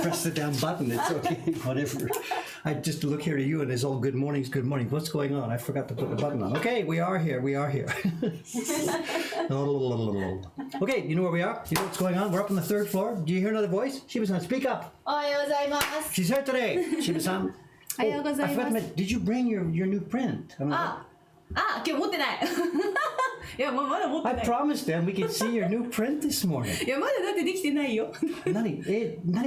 press the damn button. It's okay, whatever. I just look here to you and it's all good mornings, good morning. What's going on? I forgot to put the button on. Okay, we are here. Okay, you know where we are? You know what's going on? We're up on the 3rd floor. Do you hear another voice? Shiba-san, speak up. She's here today. Shiba-san. I forgot to admit, did you bring your new print? I promised them we could see your new print this morning. いやまだだってできてないよ。何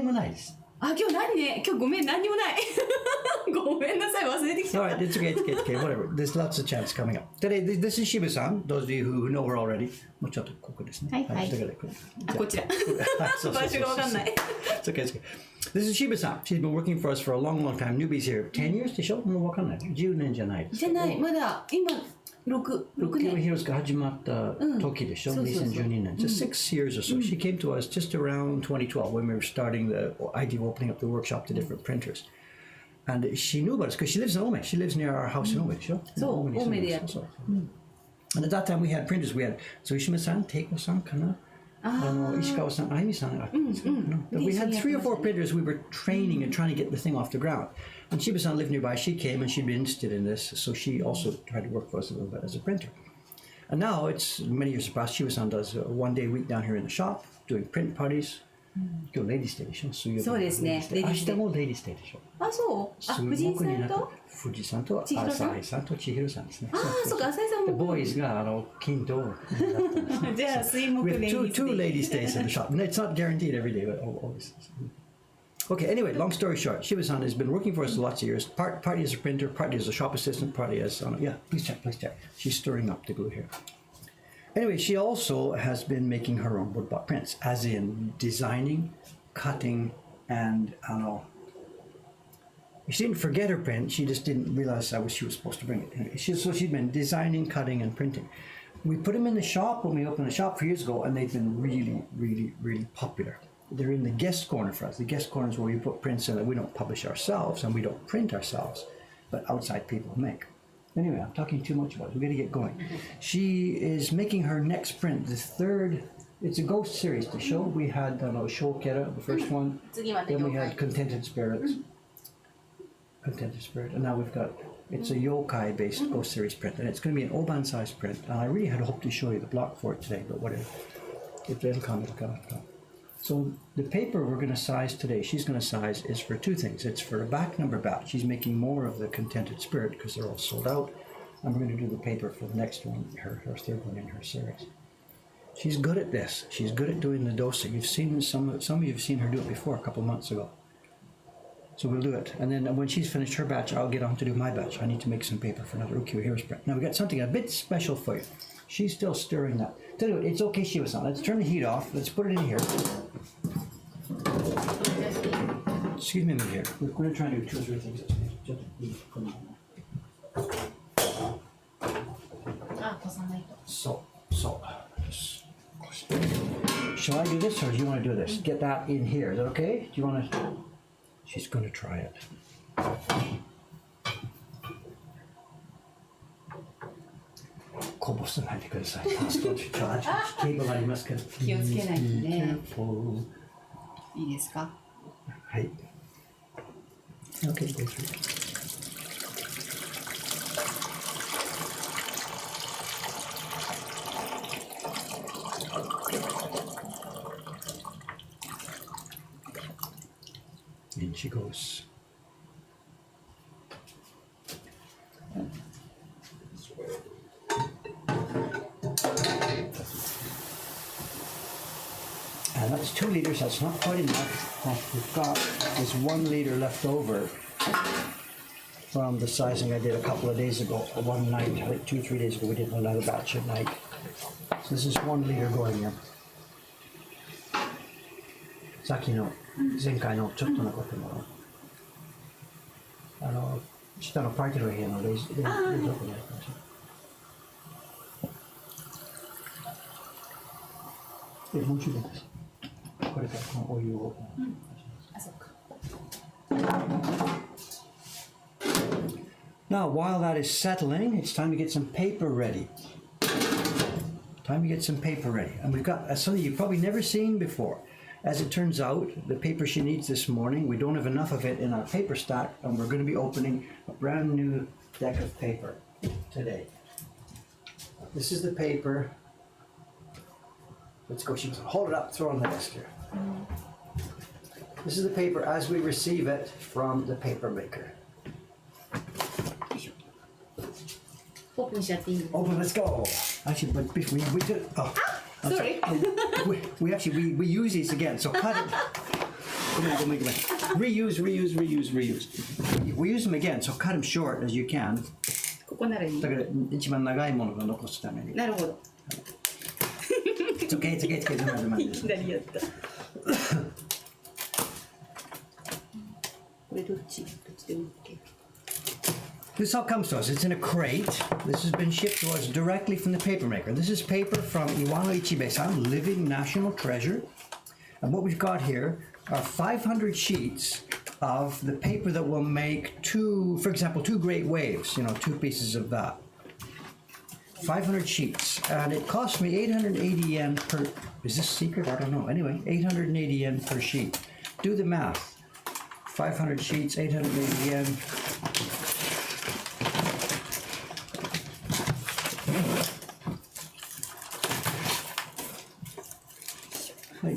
もないです。あ、今日何ね、今日ごめん何にもない。ごめんなさい忘れてきた。All right, it's okay, whatever. There's lots of chance coming up. Today, this is Shiba-san. Those of you who know her already. もうちょっとここですね。はい。あ、こちら。場所がわかんない。It's okay. This is Shiba-san. She's been working for us for a long, long time. Newbies here. 10 years でしょ？もうわかんない。10年じゃない。じゃない。まだ今6年。ヒロスが始まった時でしょ？2012年。Just 6 years or so. She came to us just around 2012 when we were starting the idea of opening up the workshop to different printers. And she knew about us because she lives in Ome. She lives near our house in Ome, sure? So, Omeで。And at that time we had printers. We had Suishima-san, Teiko-san, Kana, Ishikawa-san, Aimi-san. We had 3 or 4 printers we were training and trying to get the thing off the ground. And Shiba-san lived nearby. She came and she'd been interested in this, so she also tried to work for us a little bit as a printer. And now it's many years past. Shiba-san does 1 day a week down here in the shop, doing print parties. 今日レディステーでしょ？そうですね。明日もレディステーでしょ？あ、そう。あ、藤井さんと浅井さんと千尋さんですね。ああ、そうか、浅井さんも。The boys が金と。じゃあ水木レディステー。Two ladies stays in the shop. It's not guaranteed every day, but always. Okay, anyway, long story short, Shiba-san has been working for us lots of years. Partly as a printer, partly as a shop assistant, partly as yeah. Please check. She's stirring up the glue here. Anyway, she also has been making her own woodblock prints, as in designing, cutting, and she didn't forget her print. She just didn't realize she was supposed to bring it. So she'd been designing, cutting, and printing. We put them in the shop when we opened the shop 4 years ago, and they've been really, really, really popular. They're in the guest corner for us. The guest corner is where we put prints in that we don't publish ourselves and we don't print ourselves, but outside people make. Anyway, I'm talking too much about it. We're going to get going. She is making her next print, the 3rd. It's a ghost series to show. We had Shokera, the first one. Then we had Contented Spirit. And now we've got, it's a yokai-based ghost series print. And it's going to be an Oban-sized print. And I really had hoped to show you the block for it today, but whatever. It'll come. So the paper we're going to size today, she's going to size, is for 2 things. It's for a back number batch. She's making more of the Contented Spirit because they're all sold out. And we're going to do the paper for the next one, her 3rd one in her series. She's good at this. She's good at doing the dosing. You've seen some of you have seen her do it before a couple of months ago. So we'll do it. And then when she's finished her batch, I'll get on to do my batch. I need to make some paper for another ukiyo-hira's print. Now we've got something a bit special for you. She's still stirring that. Tell you what, it's okay, Shiba-san. Let's turn the heat off. Let's put it in here. Excuse me a minute here. We're going to try and do 2 or 3 things. So. Shall I do this or do you want to do this? Get that in here. Is that okay? Do you want to? She's going to try it. こぼさないでください。パストチャージ。ケーブルありますから。気をつけないとね。いいですか？はい。Okay, go through. In she goes. And that's 2 liters, that's not quite enough. What we've got is 1 liter left over from the sizing I did a couple of days ago. One night, like 2 or 3 days ago, we did another batch at night. So this is 1 liter going here. さっきの前回のちょっとのことも下のパーティーの部屋の冷蔵庫にあるかもしれない。で、もうちょっとです。これからこのお湯を。あ、そうか。Now, while that is settling, it's time to get some paper ready. And we've got something you've probably never seen before. As it turns out, the paper she needs this morning, we don't have enough of it in our paper stack, and we're going to be opening a brand new deck of paper today. This is the paper. Let's go, Shiba-san. Hold it up, throw it on the desk here. This is the paper as we receive it from the paper maker. オープンしちゃっていい？ Open, let's go. Actually, but we did. Oh, I'm Sorry. we actually we use these again. So cut it. Come on. Reuse. We use them again. So cut them short as you can. ここならいい。だから一番長いものを残すために。なるほど。It's okay. いきなりやった。これどっちでも OK。 This is how it comes to us. It's in a crate. This has been shipped to us directly from the paper maker. This is paper from Iwano Ichibe-san, living national treasure. And what we've got here are 500 sheets of the paper that will make for example, two great waves, two pieces of that. 500 sheets. And it cost me 880 yen per, is this secret? I don't know. Anyway, 880 yen per sheet. Do the math. 500 sheets, 880 yen.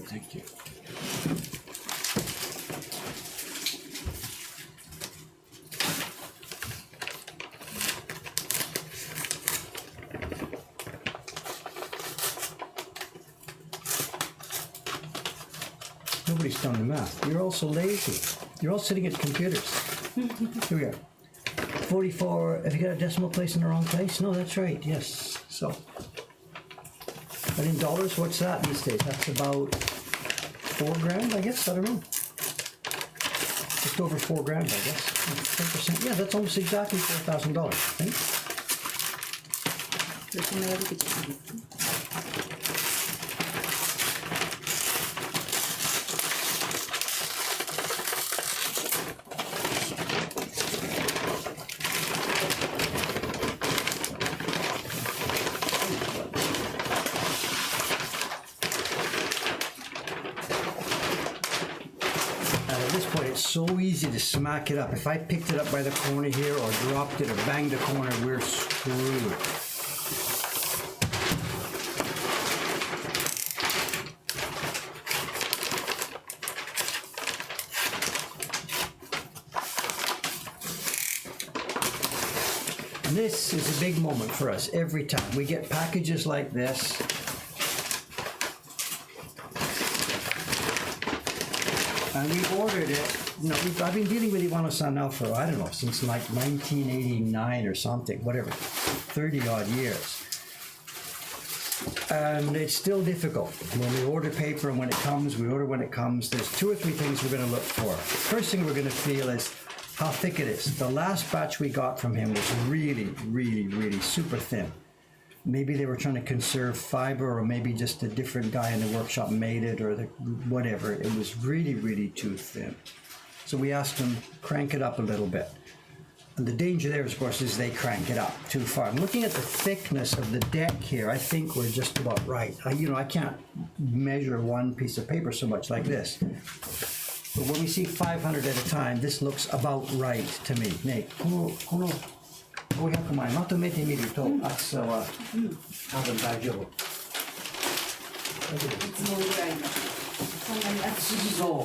Thank you. Nobody's done the math. You're all so lazy. You're all sitting at computers. Here we go. 44. Have you got a decimal place in the wrong place? No, that's right. Yes. So. And in dollars, what's that these days? That's about $4,000, I guess. I don't know. Just over $4,000, I guess. 10%. Yeah, that's almost exactly $4,000. I think. 'At this point, it's so easy to smack it up. If I picked it up by the corner here or dropped it or banged the corner, we're screwed. And this is a big moment for us every time. We get packages like this. And we ordered it, I've been dealing with Iwano-san now for, I don't know, since like 1989 or something, whatever, 30 odd years. And it's still difficult. When we order paper and when it comes, we order when it comes. There's 2 or 3 things we're going to look for. First thing we're going to feel is how thick it is. The last batch we got from him was really, really, really super thin. Maybe they were trying to conserve fiber, or maybe just a different guy in the workshop made it, or whatever. It was really, really too thin. So we asked them, crank it up a little bit. And the danger there, of course, is they crank it up too far. I'm looking at the thickness of the deck here. I think we're just about right. I can't measure one piece of paper so much like this. But when we see 500 at a time, this looks about right to me. ね、この500枚まとめてみると厚さは多分大丈夫。いつもぐらいのそんなに厚い。そう。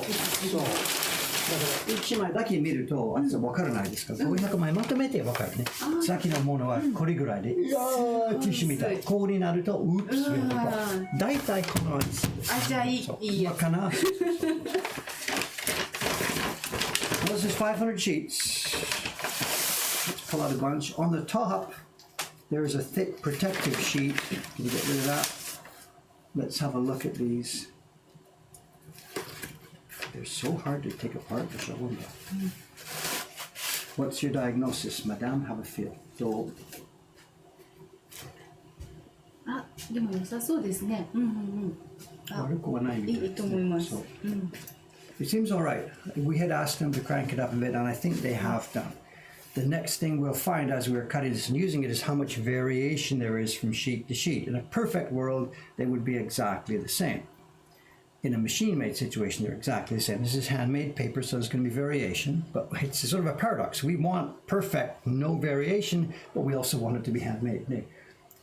だから1枚だけ見ると厚さ分からないですから、500枚まとめて分かるね。さっきのものはこれぐらいで、いやーティッシュみたい。こうになると、ウープスみたいな。大体この厚さです。あ、じゃあいいや。かな。This is 500 sheets. Let's pull out a bunch. On the top, there is a thick protective sheet. Can you get rid of that? Let's have a look at these. They're so hard to take apart, What's your diagnosis, Madame? Have a feel. So, あ、でも良さそうですね。悪くはないみたいですね。いいと思います。It seems all right. We had asked them to crank it up a bit, and I think they have done. The next thing we'll find as we're cutting this and using it is how much variation there is from sheet to sheet. In a perfect world, they would be exactly the same. in a machine-made situation, they're exactly the same. This is handmade paper, so there's going to be variation, but it's sort of a paradox. We want perfect, no variation, but we also want it to be handmade. ね、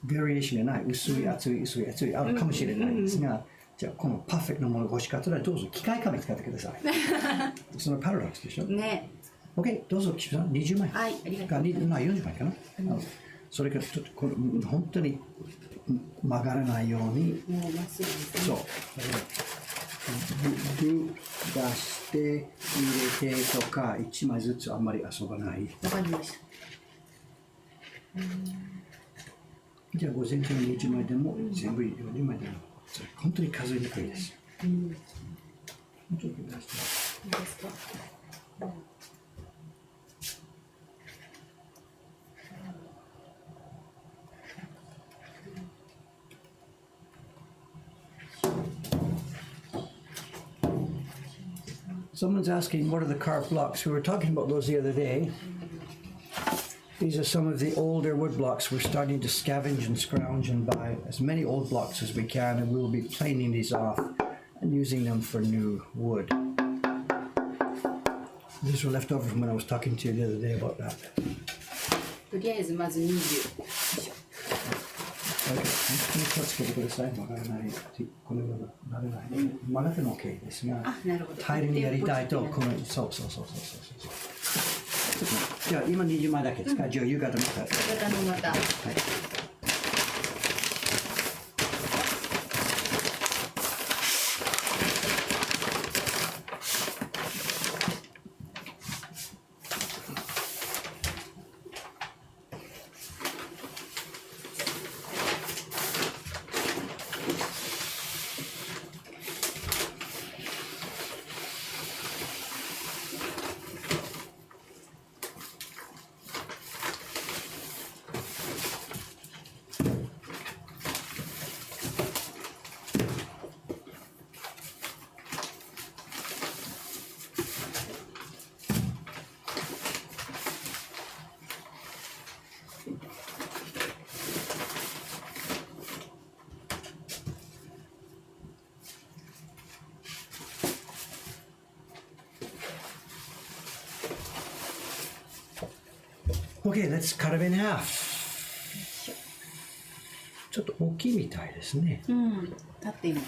variation がない、薄い、厚い、薄い、厚い、あるかもしれないんですが、じゃあこのパーフェクトなものが欲しかったらどうぞ機械紙使ってください。そのパラドックスでしょ。ね。OK、どうぞ、岸田さん、20枚。はい、ありがとう。40枚かな。それからちょっとこれ本当に曲がらないように、もうまっすぐですね。そう。出して入れてとか1枚ずつあんまり遊ばない。わかりました。じゃあ午前中の20枚でも全部40枚でもそれ本当に数えにくいです。もうちょっと出して。いいですか。Someone's asking, what are the carved blocks? We were talking about those the other day. These are some of the older wood blocks. We're starting to scavenge and scrounge and buy as many old blocks as we can, and we will be planing these off and using them for new wood. These were left over from when I was talking to you the other day about that. とりあえずまず20。本当に気をつけてください。曲がらない。このようならない。曲がっての OK ですが、平らにやりたいと、この、そう。じゃあ今20枚だけですか。じゃあ夕方また。夕方のまた。はい。Okay, let's cut it in half. ちょっと大きいみたいですね。うん、立っている。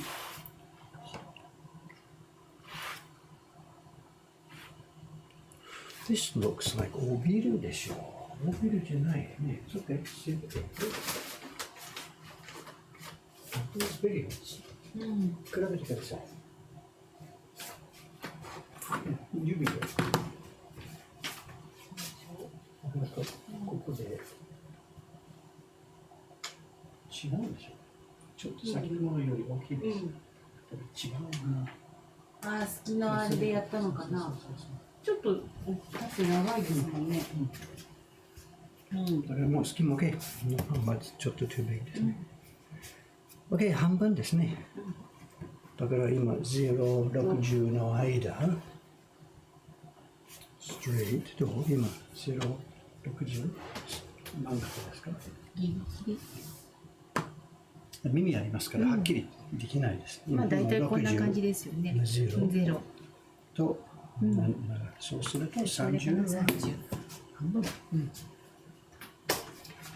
This looks like オビルでしょう。オビルじゃないね。It's okay. These videos. 比べてください。指で。ここで違うんでしょう。ちょっと先のものより大きいです。違うな。ああ、好きのあれでやったのかな。ちょっと縦長いですもんね。だからもう好きも OK。まずちょっと too big ですね。OK、半分ですね。だから今0、60の間。straight どう今0、60何だですかギリギリ。耳ありますからはっきりできないです。まあ大体こんな感じですよね。0と、そうすると30は半分。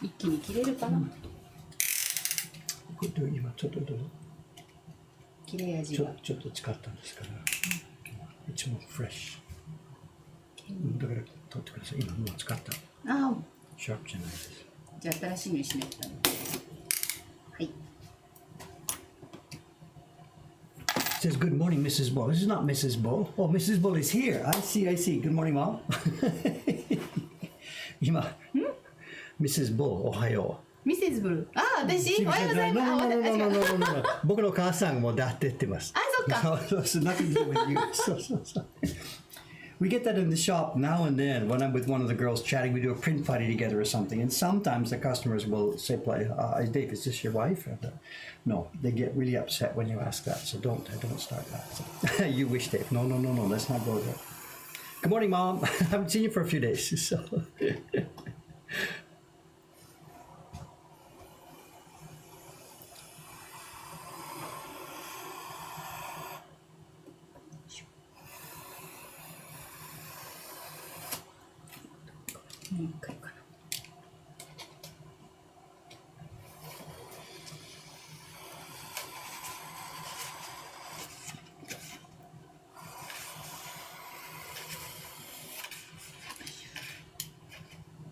一気に切れるかな。今ちょっと切れ味がちょっと使ったんですから、いつもフレッシュ。だから取ってください。今もう使った。ああ、シャープじゃないです。じゃあ新しいのにしなきゃ。はい。It says, good morning, Mrs. Bull. This is not Mrs. Bull. Oh, Mrs. Bull is here. I see. Good morning, Mom. 今、Mrs. Bull, おはよミセスブル。ああ、私おはようございます。No. 僕の母さんもだって言ってます。あ、そっか。So nothing to do with you. So. We get that in the shop now and then when I'm with one of the girls chatting. We do a print party together or something, and sometimes the customers will say, Dave, is this your wife? No, they get really upset when you ask that, so don't start that. So, you wish, Dave. No, let's not go there. Good morning, Mom. I haven't seen you for a few days. So. もう一回かな。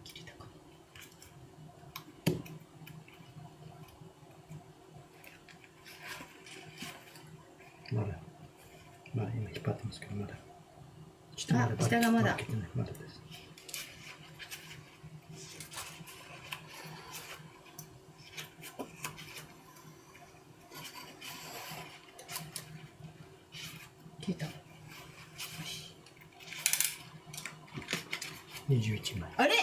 切れたかな。まだ今引っ張ってますけどまだ下がまだ切ってないまだです。切れた。21枚。あれ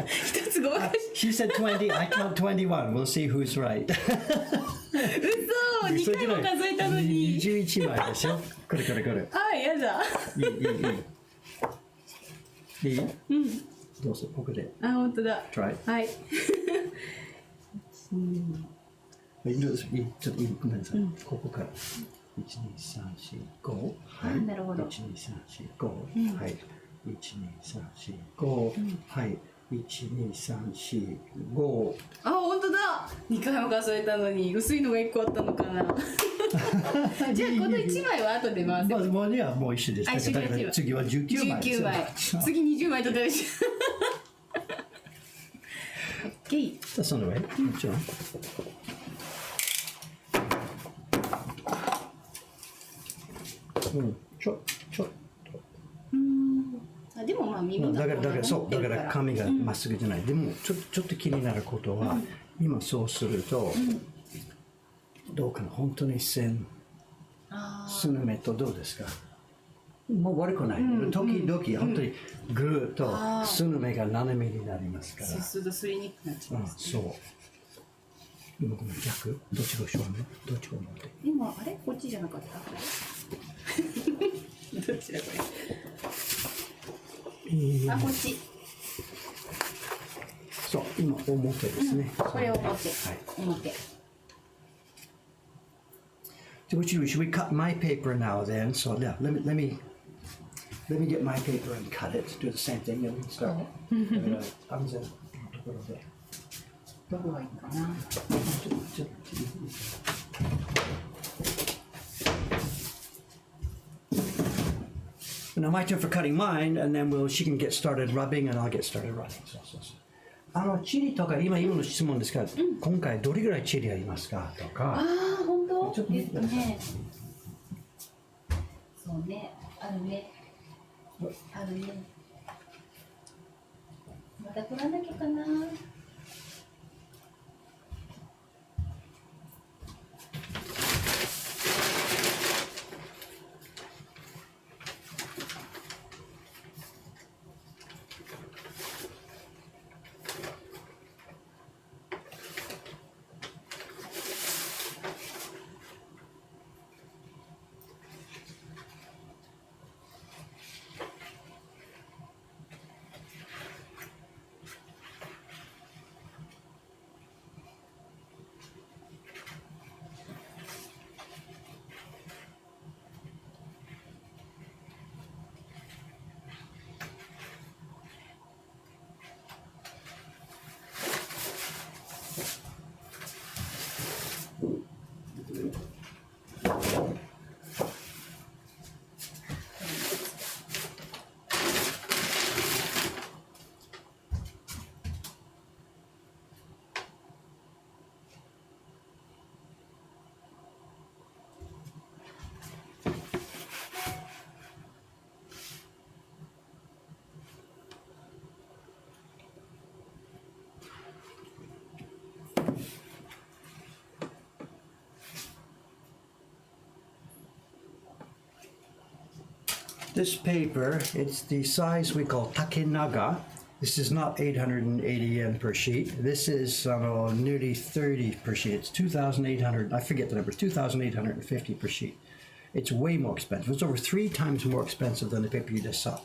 一つごまかし She said 20, I count 21. We'll see who's right. 嘘2回も数えたのに21枚ですよ。これ。あ、やだいいどうぞ、ここで。あ、本当だ Try. はいちょっとごめんなさい。ここから。1、2、3、4、5。はい。なるほど。1、2、3、4、5。はい。1、2、3、4、5。はい。1、2、3、4、5。あ、本当だ2回も数えたのに薄いのが1個あったのかなじゃあこの1枚は後で回せまずもうはもう一緒でした。だから次は19枚です19枚次20枚とかでしょ OK その上もちろん。ちょっと。あ、でもまあ耳だから紙がまっすぐじゃない。でもちょっと気になることは、今そうすると、どうかな本当に線スヌメとどうですか。もう悪くない。時々本当にぐーっとスヌメが斜めになりますから。そうするとすりにくくなっちゃいます、そう。今この逆どっちが正面どっちが表。今あれこっちじゃなかったどっちだこれ、あ、こっちそう今表ですね、これ表、はい、表。So what should we cut my paper now then? So yeah, let me get my paper and cut it. Do the same thing. Then we can start. 安全のところで。どこがいいかな。Now my turn for cutting mine, and then she can get started rubbing, and I'll get started rubbing. そうチリとか今の質問ですから、今回どれぐらいチリありますかとか。ああ、本当。ちょっと見てください。そうね、あるね。あるね。また取らなきゃかな。This paper, it's the size we call takenaga. This is not 880 yen per sheet. This is nearly 30 per sheet. It's 2,800, I forget the number, 2,850 per sheet. It's way more expensive. It's over 3 times more expensive than the paper you just saw.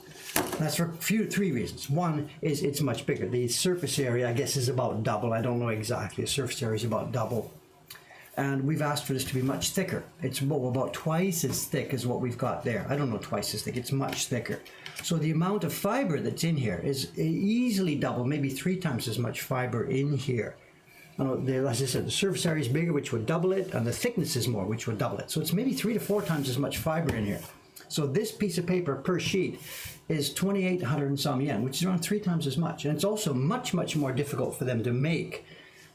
That's for three reasons. One is it's much bigger. The surface area, I guess, is about double. I don't know exactly. The surface area is about double. And we've asked for this to be much thicker. It's about twice as thick as what we've got there. I don't know twice as thick, it's much thicker. So the amount of fiber that's in here is easily double, maybe 3 times as much fiber in here. As I said, the surface area is bigger, which would double it, and the thickness is more, which would double it. So it's maybe 3 to 4 times as much fiber in here. So this piece of paper per sheet is 2,800 and some yen, which is around 3 times as much. And it's also much, much more difficult for them to make.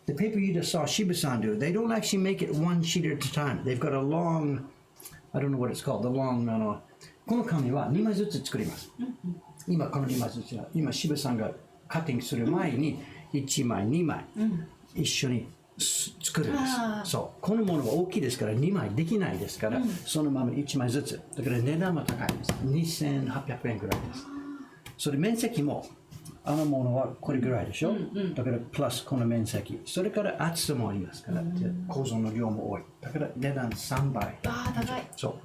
The paper you just saw Shiba-san do, they don't actually make it 1 sheet at a time. They've got a long, I don't know what it's called, the long, この紙は2枚ずつ作ります。今この2枚ずつは、今柴さんがカッティングする前に1枚、2枚一緒に作るんです。そう、このものは大きいですから2枚できないですから、そのまま1枚ずつ。だから値段は高いです。2,800円ぐらいです。それ面積もあのものはこれぐらいでしょ、だからプラスこの面積、それから厚さもありますから、構造の量も多い。だから値段3倍。ああ、高い。そう。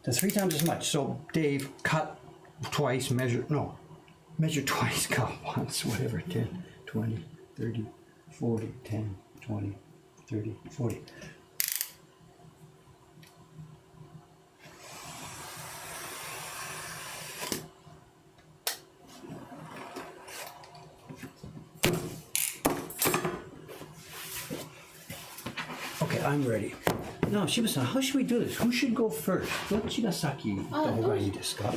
So 3 times as much. So Dave cut twice, measure twice, cut once, whatever, 10, 20, 30, 40, 10, 20, 30, 40. Okay, I'm ready. Now, Shiba-san, how should we do this? Who should go first? どっちが先行った方がいいですか？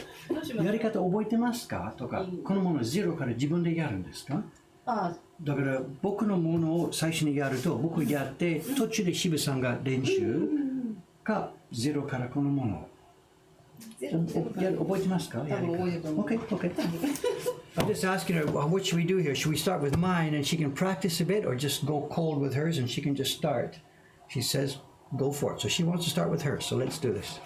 やり方覚えてますかとか、このものゼロから自分でやるんですか？だから僕のものを最初にやると、僕やって途中でShiba-sanが練習かゼロからこのものを覚えてますか？多分覚えてると思う。Okay, okay. I'm just asking her, well, what should we do here? Should we start with mine and she can practice a bit, or just go cold with hers and she can just start? She says, go for it. So she wants to start with hers, so let's do this.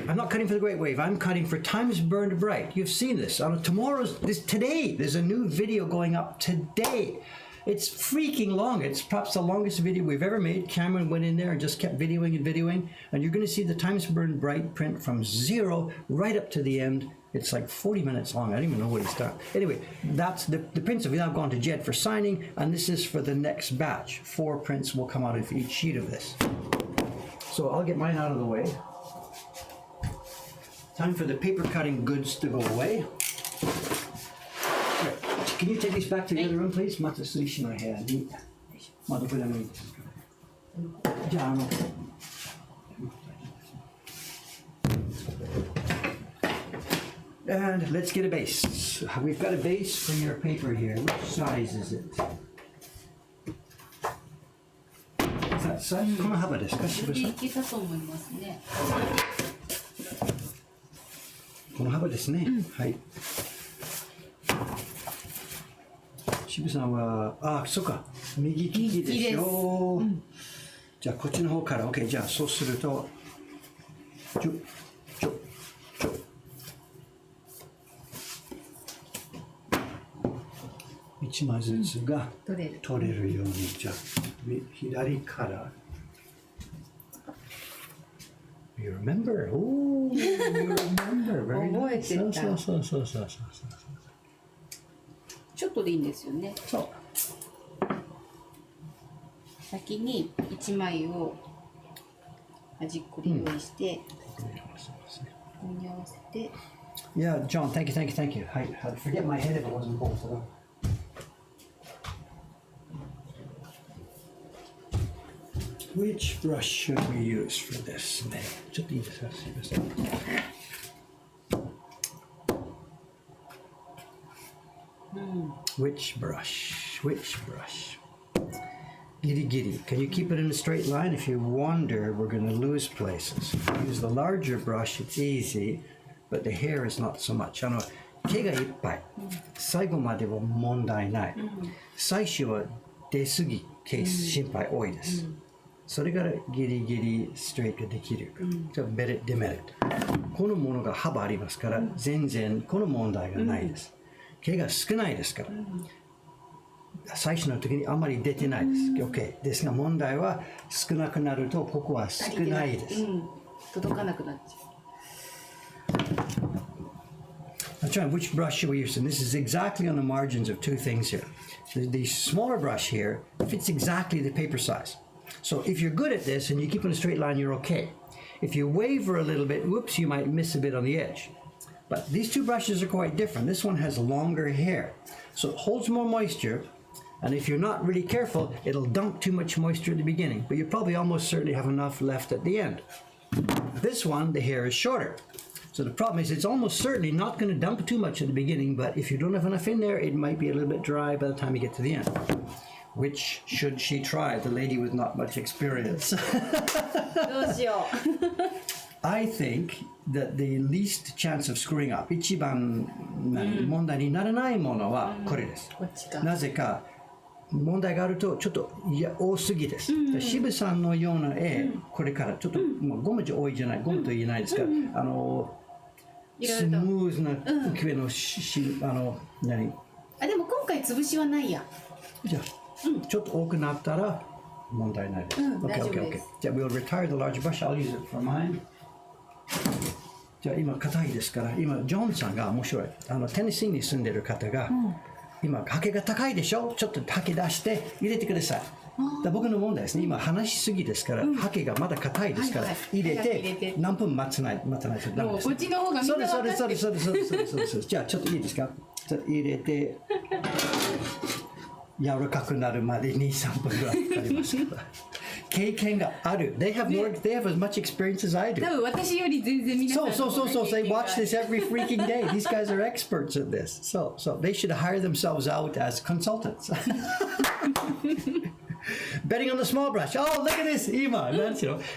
I'm not cutting for the Great Wave. I'm cutting for Times Burned Bright. You've seen this. Today, there's a new video going up today. It's freaking long. It's perhaps the longest video we've ever made. Cameron went in there and just kept videoing and videoing. And you're going to see the Times Burned Bright print from 0 right up to the end. It's like 40 minutes long. I don't even know what he's done. Anyway, that's the prints have now gone to Jed for signing, and this is for the next batch. 4 prints will come out of each sheet of this. So I'll get mine out of the way. Time for the paper cutting goods to go away. Right. Can you take these back to the other room, please? また水しの部屋に。まだこれでもいいですか？じゃあAnd let's get a base. We've got a base for your paper here. Which size is it? Is that size? この幅ですか？それでいけたと思いますね。この幅ですね。はい。渋さんは、そうか。右利きでしょ。じゃあこっちの方から。OK。じゃあそうすると、1枚ずつが取れるように、じゃあ左から。You remember? Oh, you remember. Very nice. そう。ちょっとでいいんですよね。そう。先に1枚を端っこで用意して、ここに合わせて。Yeah, John, thank you. I'd forget my head if it wasn't both of them. Which brush should we use for this? ね、ちょっといいですか？すいません。Which brush? Giri. Can you keep it in a straight line? If you wander, we're going to lose places. If you use the larger brush, it's easy, but the hair is not so much. 毛がいっぱい。最後までは問題ない。最初は出過ぎ、ケース心配多いです。それからギリギリストレートできる。じゃあメリット、デメリット。このものが幅ありますから、全然この問題がないです。毛が少ないですから。最初の時にあまり出てないです。OK。ですが問題は少なくなるとここは少ないです。届かなくなっちゃう。I'm trying which brush should we use, and this is exactly on the margins of two things here. The smaller brush here fits exactly the paper size. So if you're good at this and you keep on a straight line, you're okay. If you waver a little bit, whoops, you might miss a bit on the edge. But these two brushes are quite different. This one has longer hair, so it holds more moisture. And if you're not really careful, it'll dump too much moisture at the beginning, but you probably almost certainly have enough left at the end. This one, the hair is shorter. So the problem is it's almost certainly not going to dump too much at the beginning, but if you don't have enough in there, it might be a little bit dry by the time you get to the end. Which should she try, the lady with not much experience? どうしよう。I think that the least chance of screwing up, 一番問題にならないものはこれです。こっちか。なぜか問題があるとちょっと多すぎです。渋さんのような絵、これからちょっともう5文字多いじゃない、5文字と言えないですから、スムーズな浮きの何？あ、でも今回潰しはないや。じゃあ、ちょっと多くなったら問題ないです。大丈夫です。じゃあ、we'll retire the large brush. I'll use it for mine. じゃあ今硬いですから、今ジョンさんが面白い。テネシーに住んでる方が、今ハケが高いでしょ。ちょっとハケ出して入れてください。僕の問題ですね。今話しすぎですから、ハケがまだ硬いですから、入れて何分待たないとダメです。もうこっちの方がみんな分かってる。そうです。じゃあちょっといいですか。ちょっと入れて柔らかくなるまで2、3分ぐらいかかりますから。経験がある。They have as much experience as I do. 多分私より全然皆さんの方が経験が。They watch this every freaking day. These guys are experts at this. So they should hire themselves out as consultants. Betting on the small brush. Oh, look at this.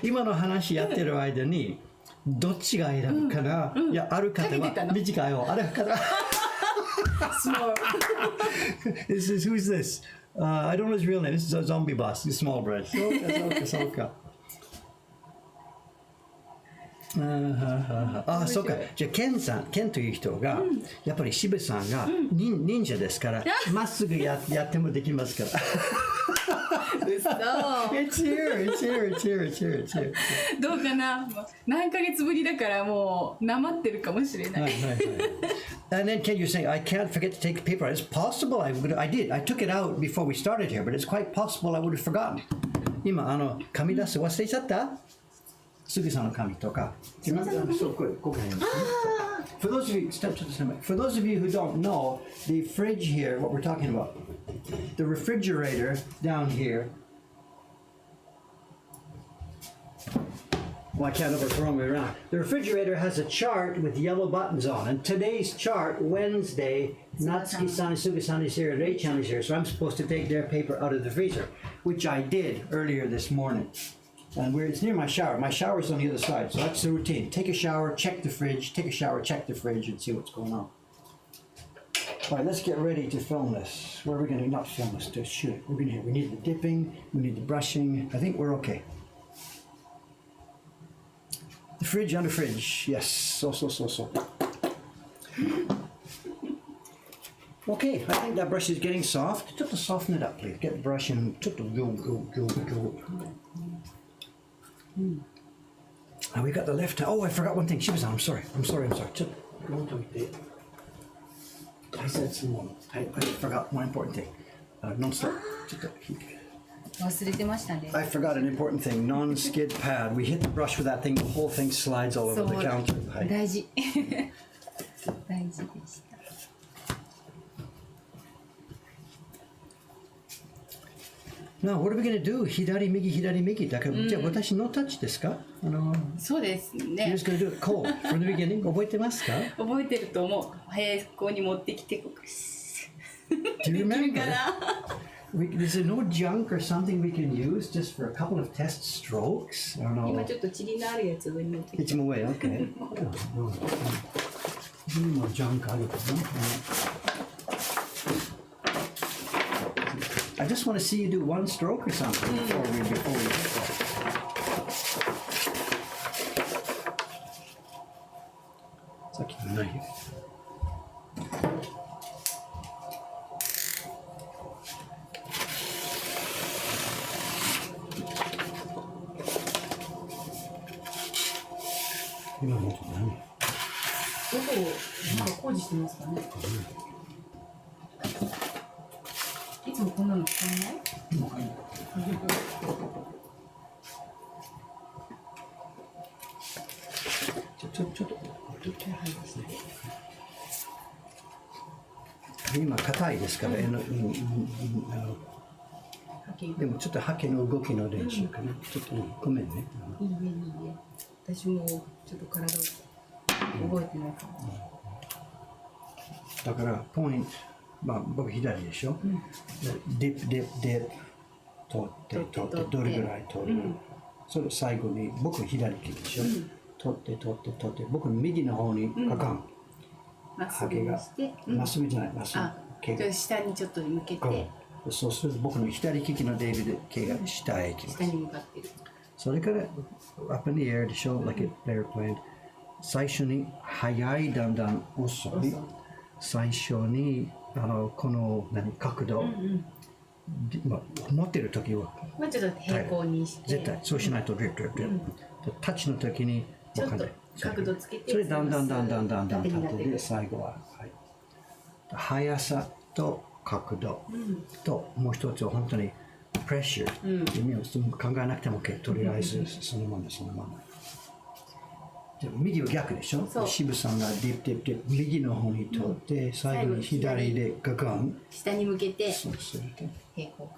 今の話やってる間にどっちが選ぶかな。いや、ある方は短い方。ある方はSmall. Who's this? I don't know his real name. This is a zombie boss. The small brush. そうか。そうか。じゃあケンという人が、やっぱり渋さんが忍者ですから、まっすぐやってもできますから。嘘。It's here. どうかな。何ヶ月ぶりだからもうなまってるかもしれない。And then Ken, you're saying, I can't forget to take the paper out. It's possible I did. I took it out before we started here, but it's quite possible I would have forgotten. 今、紙出す忘れちゃったすぐさんの紙とか。For those of you who don't know, the fridge here, what we're talking about, the refrigerator down here, well, I can't remember the wrong way around. The refrigerator has a chart with yellow buttons on, and today's chart, Wednesday, Natsuki-san, Sugi-san is here, Rei-chan is here, so I'm supposed to take their paper out of the freezer, which I did earlier this morning. And it's near my shower. My shower's on the other side, so that's the routine. Take a shower, check the fridge, take a shower, check the fridge, and see what's going on. All right, let's get ready to film this. Where are we going to not film this? To shoot it. We need the dipping, we need the brushing. I think we're okay. The fridge under fridge. Yes. So. Okay, I think that brush is getting soft. Just to soften it up, please. Get the brush in. Just to go. And we got the left hand. Oh, I forgot one thing. Shiba-san, I'm sorry. Just go to it. I said some. I forgot one important thing. Non-stop.忘れてましたね。I forgot an important thing. Non-skid pad. We hit the brush with that thing. The whole thing slides all over the counter. 大事。大事でした。Now, what are we going to do? 左右だから、じゃあ私のタッチですか？そうですね。You're just going to do it cold from the beginning. 覚えてますか？覚えてると思う。早くここに持ってきて。Do you remember? Is there no junk or something we can use just for a couple of test strokes? I don't know. 今ちょっと塵のあるやつ上に持ってきて。いつも上、OK. もうジャンクあるかな。I just want to see you do one stroke or something before we It's like a knife. なんか工事してますかね。いつもこんなの使わない？ちょっと今硬いですから、でもちょっとハケの動きの練習かな。ちょっとごめんね。いいねいいね。私もちょっと体を覚えてないかも。だからポイント、まあ僕左でしょ。ディップディップディップ取ってどれぐらい取る。それ最後に僕左利きでしょ。取って僕の右の方にかかん。まっすぐにして、まっすぐじゃないまっすぐ。下にちょっと向けて。そうすると僕の左利きのデイビッド系が下へ行きます。下に向かってる。それから up in the air でしょ、like an airplane。最初に速いだんだん遅い。最初にこの角度、持ってる時はまあちょっと平行にして絶対そうしないとタッチの時にちょっと角度つけて、それだんだん立てて最後は、速さと角度ともう一つは本当にプレッシャー、意味を考えなくても OK、 とりあえずそのままでも右は逆でしょ。渋さんがディップ右の方に取って、最後に左でガガン下に向けてそうすると平行か。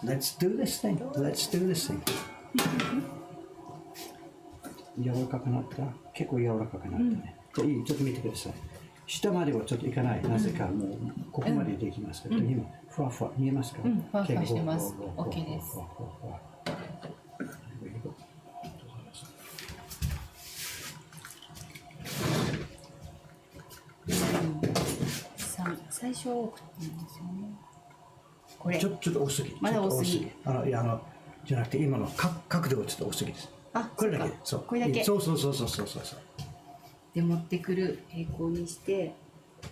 Let's do this thing. 柔らかくなった。結構柔らかくなったね。じゃあいい、ちょっと見てください。下まではちょっといかない。なぜかもうここまでできますけど、今ふわふわ見えますか？ふわふわしてます。OK です。最初多くていいんですよね。これちょっと多すぎ。まだ多すぎ。じゃなくて今の角度がちょっと多すぎです。これだけ。そう。これだけ。そう。で持ってくる平行にして、こ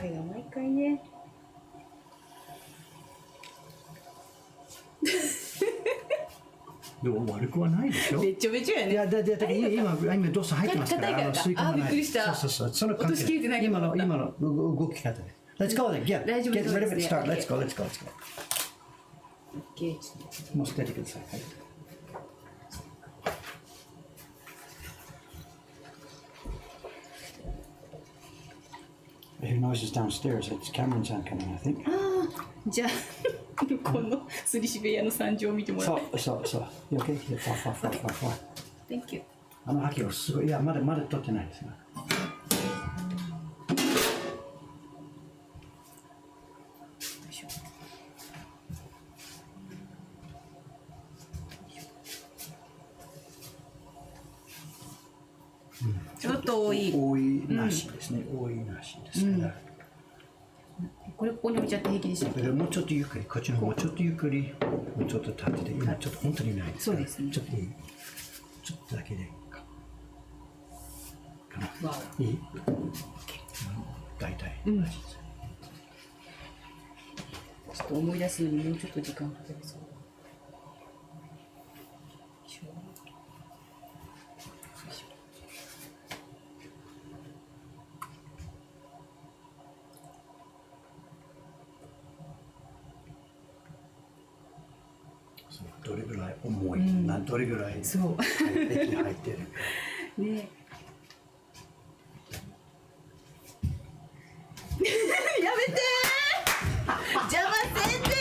れが毎回ね。でも悪くはないでしょ。めちゃめちゃやね。いやだ今動作入ってますから。びっくりした。そう。その関係ない。今の動き方で。Let's go then. Get ready to start. Let's go. OK。もう捨ててください。Who knows is downstairs? It's Cameron-san coming, I think. じゃあこのすりしべ屋の惨状を見てもらって。そう。You okay? Thank you。ハケをすごい、いやまだ取ってないですね。ちょっと多いなしですね。多いなしですから。これここに置いちゃって平気でしょ。もうちょっとゆっくり、こっちの方もうちょっとゆっくり、もうちょっと立ってて、今ちょっと本当にないですから。そうですね。ちょっといい。ちょっとだけでかな。いい？大体。ちょっと思い出すのにもうちょっと時間かかりそう。どれぐらい重い、どれぐらい液入ってるね。やめて邪魔せんでよ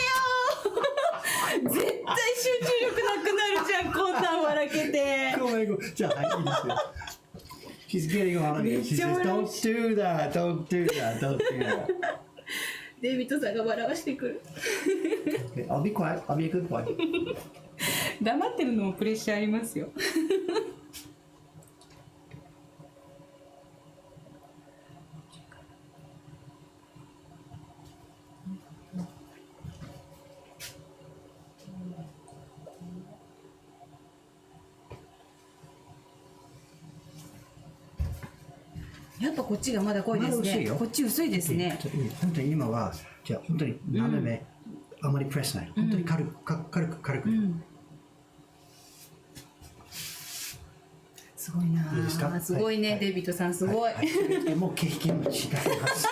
絶対集中力なくなるじゃん、こんなん笑けて。ごめんじゃあいいですよ。She's getting on me. She says, don't do that. デイビッドさんが笑わしてくる。Okay, I'll be quiet. I'll be a good boy. 黙ってるのもプレッシャーありますよ。やっぱこっちがまだ濃いですね。こっち薄いですね。本当に今はじゃあ本当に斜め、あまりプレスない。本当に軽く。すごいな。いいですか？すごいね、はいデビッドさんすごい。はい、もう経験値がありますよ。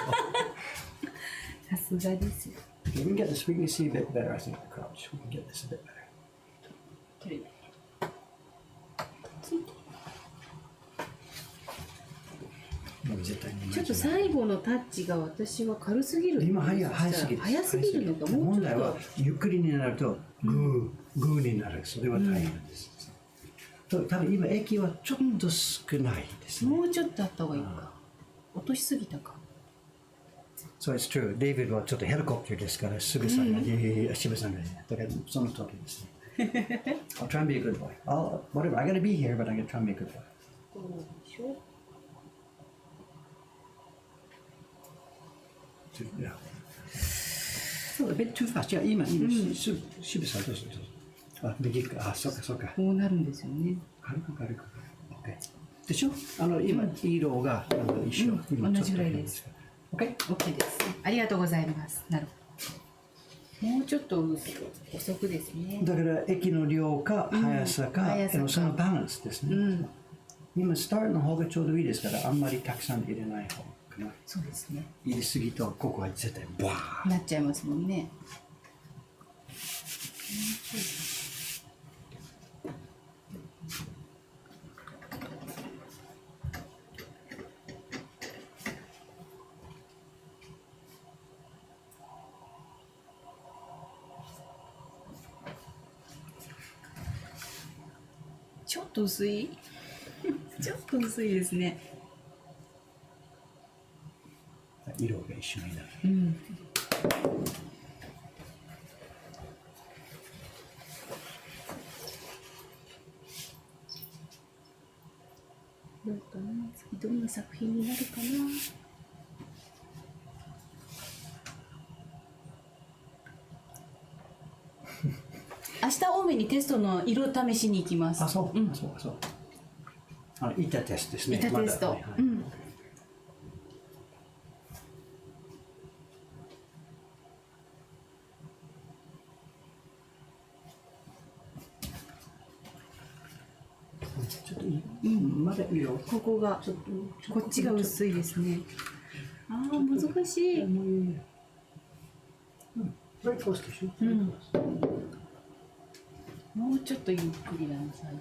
さすがですよ。We can get this, we can see a bit better, I think, the crouch. We can get this a bit better. テレビ。ちょっと最後のタッチが私は軽すぎる。今早すぎる。早すぎるのか、もうちょっ問題はと。ゆっくりになるとグーになる。それは大変です。多分今駅はちょっと少ないですね。もうちょっとあった方がいいか。落としすぎたか。So it's true. デイビッドはちょっとヘリコプターですから、すぐさんが、渋さんが、だからその通りですね。I'll try and be a good boy. Whatever, I gotta be here, but I'm gonna try and be a good boy. どうでしょう。Yeah. So a bit too fast. いや、今、渋さんどうぞ。あ、右か。あ、そうか、そうか。こうなるんですよね。軽く。OK。でしょ？今、色が一緒。同じぐらいです。OK？ OK です。ありがとうございます。なるほど。もうちょっと遅くですね。だから駅の量か速さか、そのバランスですね。今スタートの方がちょうどいいですから、あんまりたくさん入れない方かな。そうですね。入れすぎとここは絶対バーなっちゃいますもんね。ちょっと薄いちょっと薄いですね。色が一緒になる。どうかな、次どんな作品になるかな。明日青梅にテストの色試しに行きます。あ、そう。板テストですね。板テスト。まだ色。ここがこっちが薄いですね。ああ、難しい。もうちょっとゆっくりなの最後。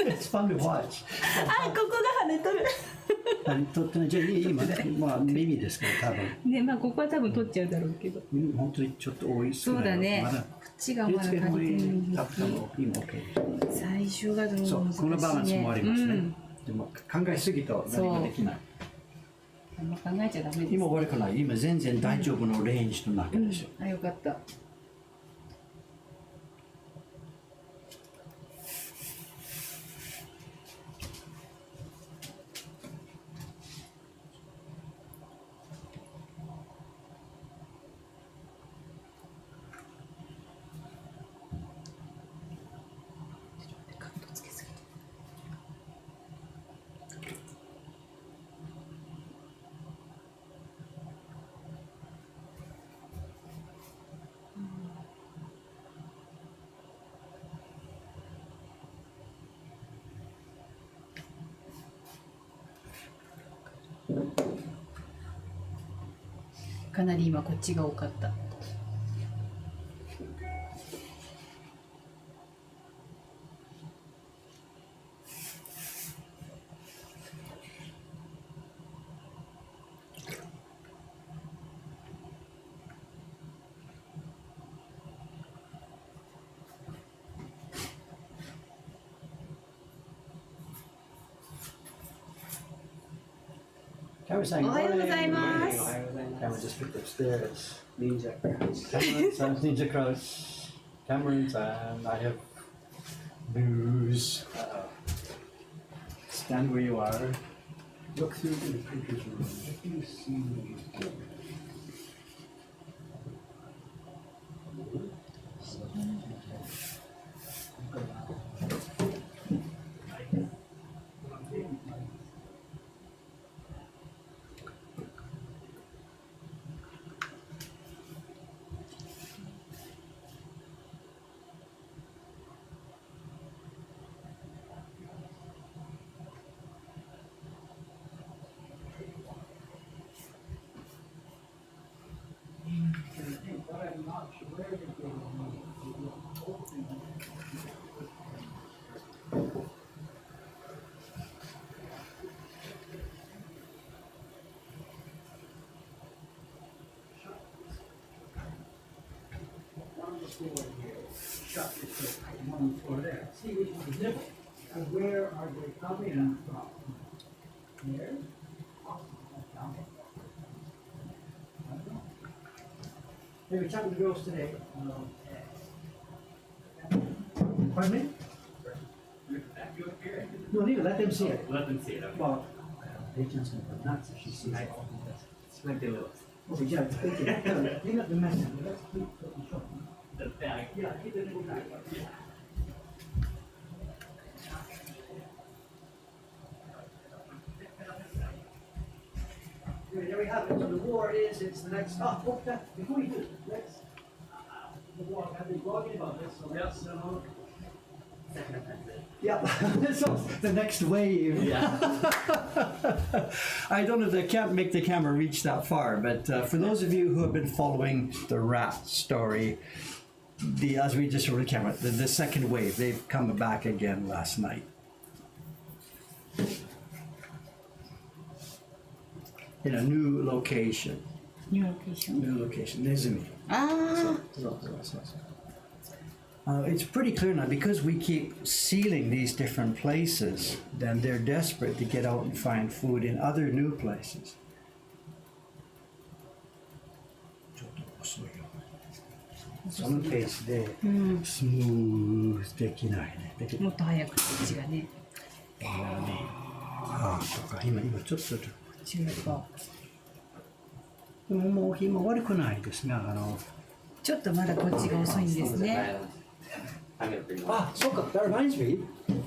It's fun to watch. あ、ここが跳ねとる。とってね、じゃあ今、まあ耳ですけど多分。ね、まあここは多分取っちゃうだろうけど。本当にちょっと多い。そうだね。まだこっちがまだ足りてない。多分今 OK。最初がどうそう、このバランスもありますね。でも考えすぎと何もできない。あんま考えちゃダメです。今悪くない。今全然大丈夫のレンジの中ですよ。あ、よかった。かなり今こっちが多かった。おはようございます。Cameron just picked upstairs. Ninja crouch. Cameron's ninja crouch. Cameron's and I have news. Stand where you are. look through to the printer's room. Let me see. Shut this one for there. See which one is nibble. And where are they coming from? There? They were talking to the girls today. Pardon me? No, leave it. Let them see it. Let them see it. Okay. Well, they just go nuts if she sees it. It's ridiculous. Okay, yeah, thank you. Clean up the mess. Let's keep putting short. The bag. Yeah, keep the nibble back. Yeah. There we have it. So the war is, it's the next, before you do, let's, the war, I've been blogging about this, so let's, yeah, so the next wave. Yeah. I don't know if I can't make the camera reach that far, but for those of you who have been following the rat story, as we just showed the camera, the second wave, they've come back again last night. In a new location. New location. New location, Nezumi. Ah. It's pretty clear now, because we keep sealing these different places, then they're desperate to get out and find food in other new places. そのペースでスムーズできないね。もっと早くこっちがね。ああ、そうか。今ちょっと。こっちが。でももう今悪くないですが、ちょっとまだこっちが遅いんですね。I'm gonna bring one. so that reminds me.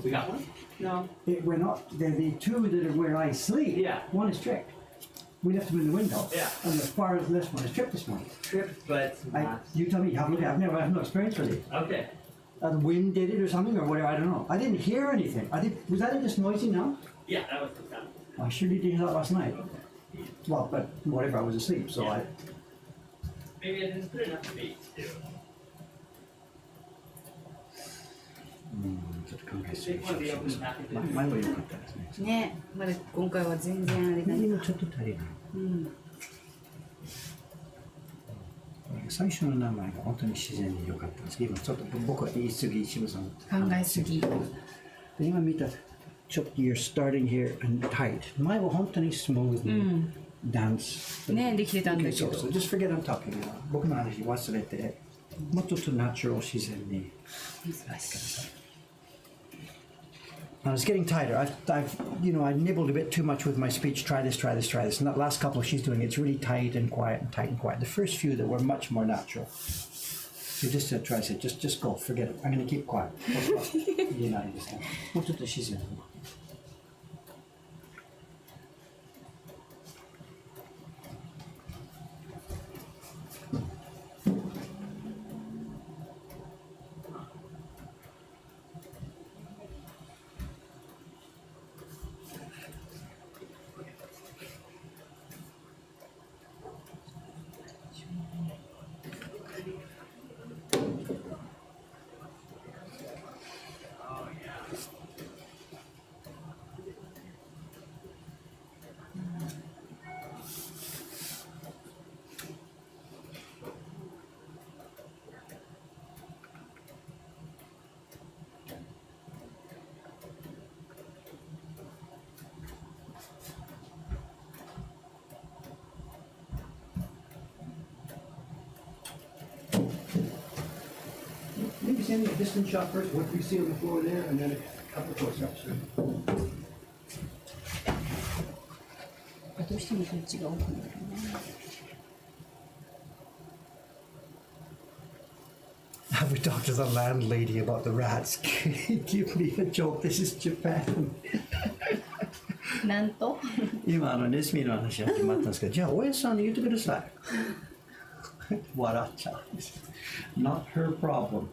We got one? No. We're not. They're the two that are where I sleep. Yeah. One is tricked. We left them in the window. Yeah. And as far as this one is tripped this morning. Tripped, but not. You tell me. I've no experience with it. Okay. The wind did it or something or whatever. I don't know. I didn't hear anything. Was that just noisy now? Yeah, that was the sound. I surely did hear that last night. Well, but whatever. I was asleep, so Yeah. Maybe I didn't put enough bait too. ちょっと考えすぎ Take one of the open packages. 前は良かったですね。ね、まだ今回は全然あれだね。今ちょっと足りない。うん。最初の名前が本当に自然に良かったんですけど、今ちょっと僕は言い過ぎ、渋さん。考えすぎ。で今見た、ちょっと you're starting here and tight。前は本当にスムーズにダンス。ね、できてたんだけど。そう、just forget I'm talking。僕の話忘れて、もうちょっとナチュラル自然に。難しい。And it's getting tighter. I nibbled a bit too much with my speech. Try this, try this, try this. And that last couple she's doing, it's really tight and quiet and tight and quiet. The first few that were much more natural. So just try to say, just go, forget it. I'm going to keep quiet. You know, understand. もうちょっと自然に。Maybe send me a distance shot first, what you see on the floor there, and then a couple close-ups. どうしてもこっちが多くなるね。We talked to the landlady about the rats. Give me a joke. This is Japan. なんと今ネズミの話始まったんですけど、じゃあおやさんに言ってください。笑っちゃうんです。Not her problem.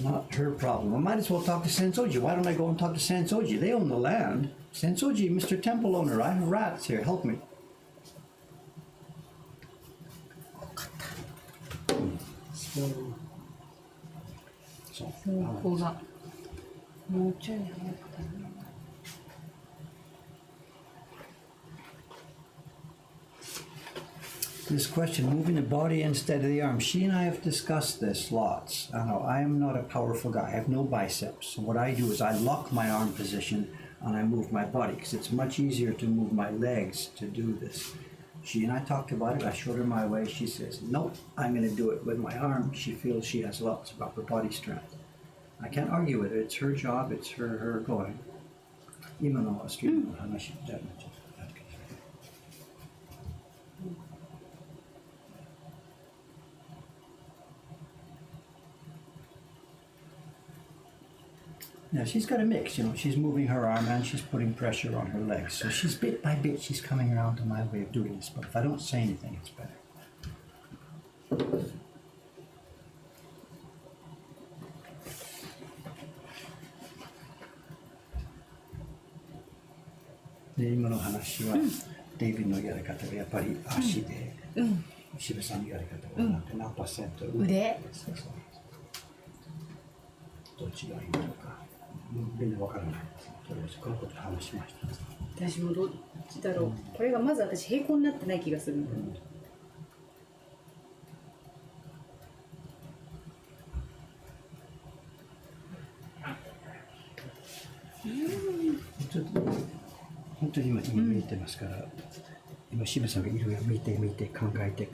Not her problem. I might as well talk to Sensoji. Why don't I go and talk to Sensoji? They own the land. Sensoji, Mr. Temple owner, I have rats here. Help me. So, ここがもうちょい早くだね。This question, moving the body instead of the arm. She and I have discussed this lots. I am not a powerful guy. I have no biceps. So what I do is I lock my arm position and I move my body because it's much easier to move my legs to do this. She and I talked about it. I showed her my way. She says, nope, I'm going to do it with my arm. She feels she has lots of upper body strength. I can't argue with her. It's her job. It's her going. 今のはストリートの話じゃない。Now she's got a mix, she's moving her arm and she's putting pressure on her legs. So she's bit by bit, she's coming around to my way of doing this. But if I don't say anything, it's better. Shiba-san のやり方は何パーセント腕どっちがいいのかみんなわからないですね。とりあえずこのこと話しました。私もどっちだろう。これがまず私平行になってない気がする。本当に今見えてますから、今渋さんがいるよ見て考えて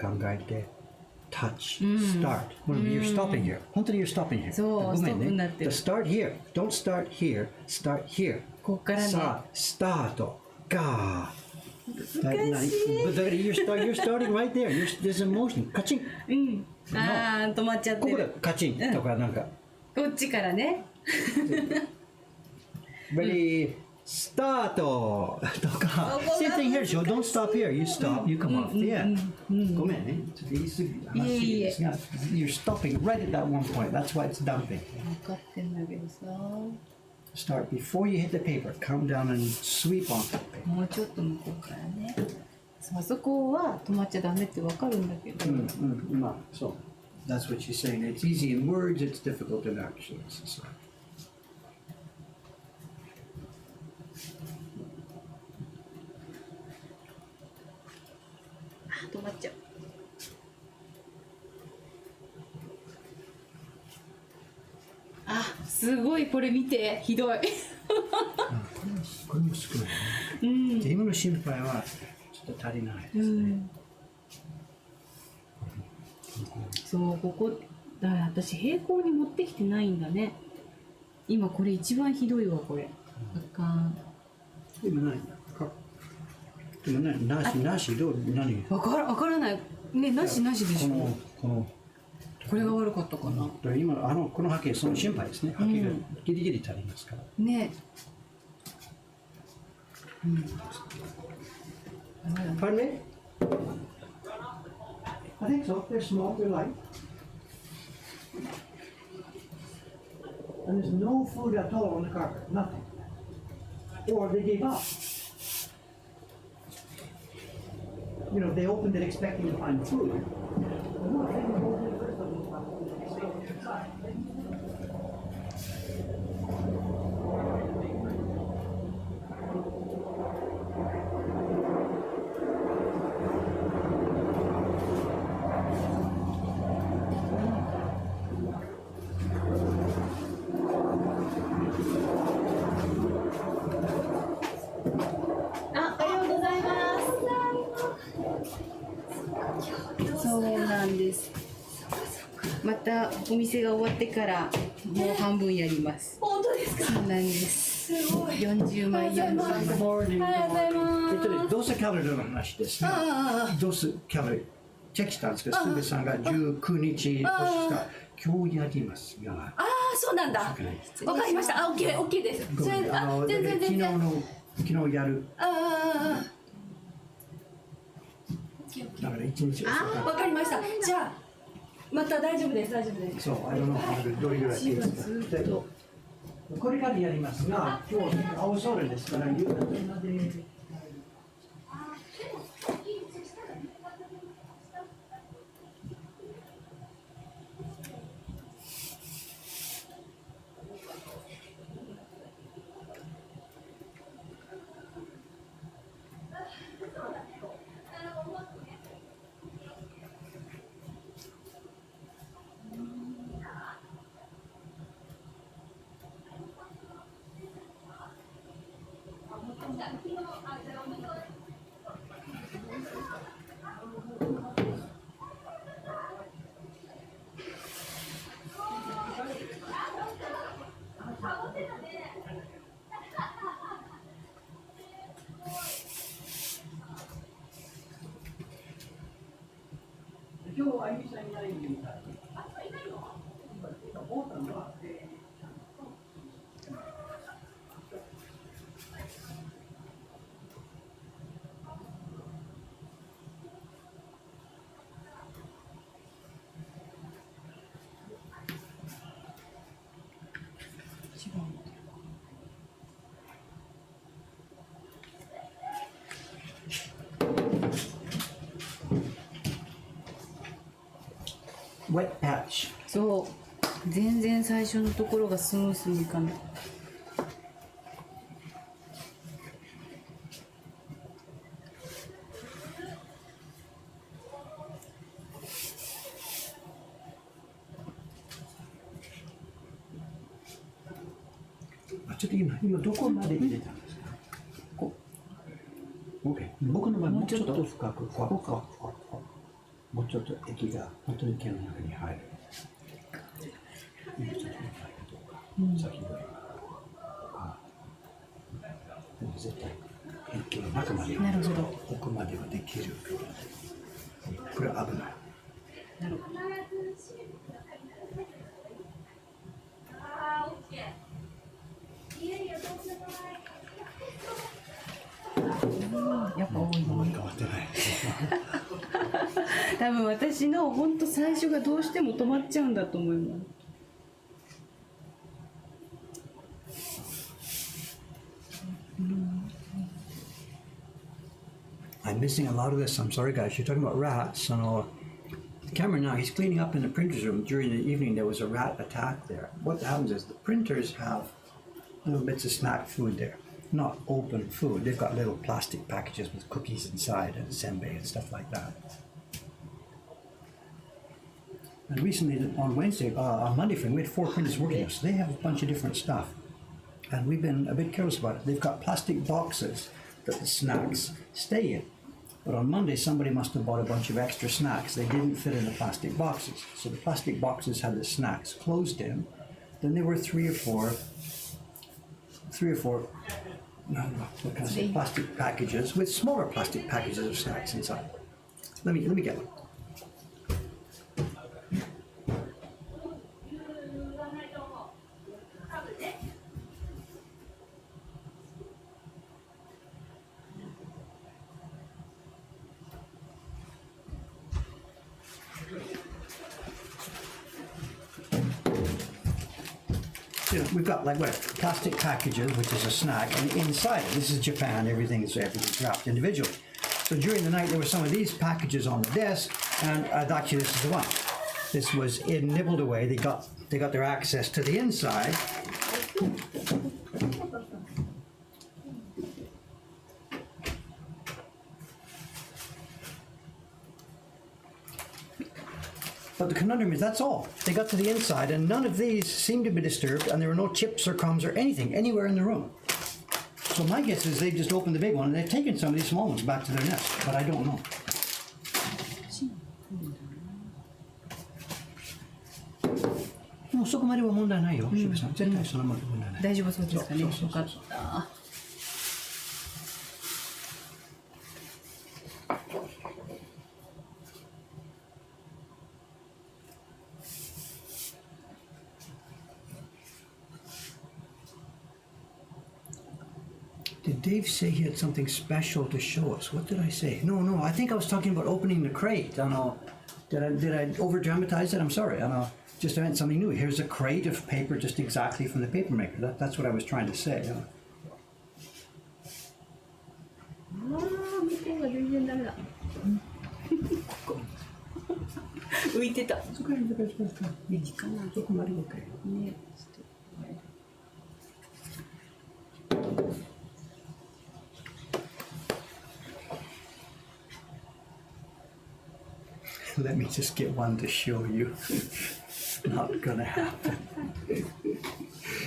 touch, start. You're stopping here. 本当に you're stopping here. そう、ストップになってる。Start here. Don't start here. Start here. こっからね。さあ、スタート。ガー。だから you're starting right there. There's a motion. カチン。うん。ああ、止まっちゃってる。ここでカチンとかなんか。こっちからね。Ready, start! とか。Same thing here. So don't stop here. You stop. You come off the end. ごめんね。You're stopping right at that one point. That's why it's dumping. 分かってんだけどさ。Start before you hit the paper. Come down and sweep on the paper. もうちょっと向こうからね。あそこは止まっちゃダメって分かるんだけど。まあ、そう。That's what she's saying. It's easy in words. It's difficult in actions. So. 止まっちゃう。あ、すごいこれ見てひどい。これも少ないね。今の心配はちょっと足りないですね。そうここだから私平行に持ってきてないんだね。今これ一番ひどいわこれ。あかん。今何？今何？なしどう何？わからないね。なしでしょ。これが悪かったかな。今この波形その心配ですね。波形がギリギリ足りますから。ね。Pardon me? I think so. They're small. They're light. And there's no food at all on the carpet. Nothing. Or they gave up. They opened it expecting to find food. No, they didn't open it first. Inside. そうなんです。またお店が終わってからもう半分やります。本当ですか？そうなんです。すごい。40万円。Good morning. ありがとうございます。どうせキャロルの話ですね。どうせキャロルチェックしたんですけど、すべさんが19日押した今日やりますが。ああ、そうなんだ。わかりました。あ、オッケー、オッケーです。それ、あ、全然全然。昨日やる。ああ。だから一日。あ、わかりました。じゃあ、また大丈夫です、大丈夫です。そう、どれぐらいですか。これからやりますが、今日青空ですから夕方まで。今日あゆみさんいないみたい。Wet patch. そう。全然最初のところがスムースにいかない。ちょっと今どこまで入れたんですか。こう。OK。僕の場合もうちょっと深く、もうちょっと液が本当に毛の中に入る。先ほどでも絶対液の中までなるほど。奥まではできる。これ危ない。なるほど。やっぱ多い変わってない。多分私の本当最初がどうしても止まっちゃうんだと思います。I'm missing a lot of this. I'm sorry, guys. You're talking about rats. The camera now, he's cleaning up in the printer's room. During the evening, there was a rat attack there. What happens is the printers have little bits of snack food there. Not open food. They've got little plastic packages with cookies inside and senbei and stuff like that. And recently, on Wednesday, on Monday, we had 4 printers working here, so they have a bunch of different stuff. And we've been a bit careless about it. They've got plastic boxes that the snacks stay in. But on Monday, somebody must have bought a bunch of extra snacks. They didn't fit in the plastic boxes. So the plastic boxes had the snacks closed in. Then there were three or four, what can I say, plastic packages with smaller plastic packages of snacks inside. Let me get one. We've got like what, plastic packages, which is a snack, and inside it, this is Japan, everything's wrapped individually. So during the night there were some of these packages on the desk, and actually this is the one. This was nibbled away. They got their access to the inside. But the conundrum is that's all. They got to the inside and none of these seemed to be disturbed and there were no chips or crumbs or anything anywhere in the room. So my guess is they just opened the big one and they've taken some of these small ones back to their nest, but I don't know. もうそこまでは問題ないよ、渋さん。絶対そのまま問題ない。大丈夫そうですかね。そうそうそうそうよかった。Did Dave say he had something special to show us? What did I say? No, I think I was talking about opening the crate. Did I over dramatize it? I'm sorry. Just I meant something new. Here's a crate of paper just exactly from the paper maker. That's what I was trying to say. ああ、向こうが全然ダメだ。浮いてた。時間がどこまで OK。ね。Let me just get one to show you. Not gonna happen.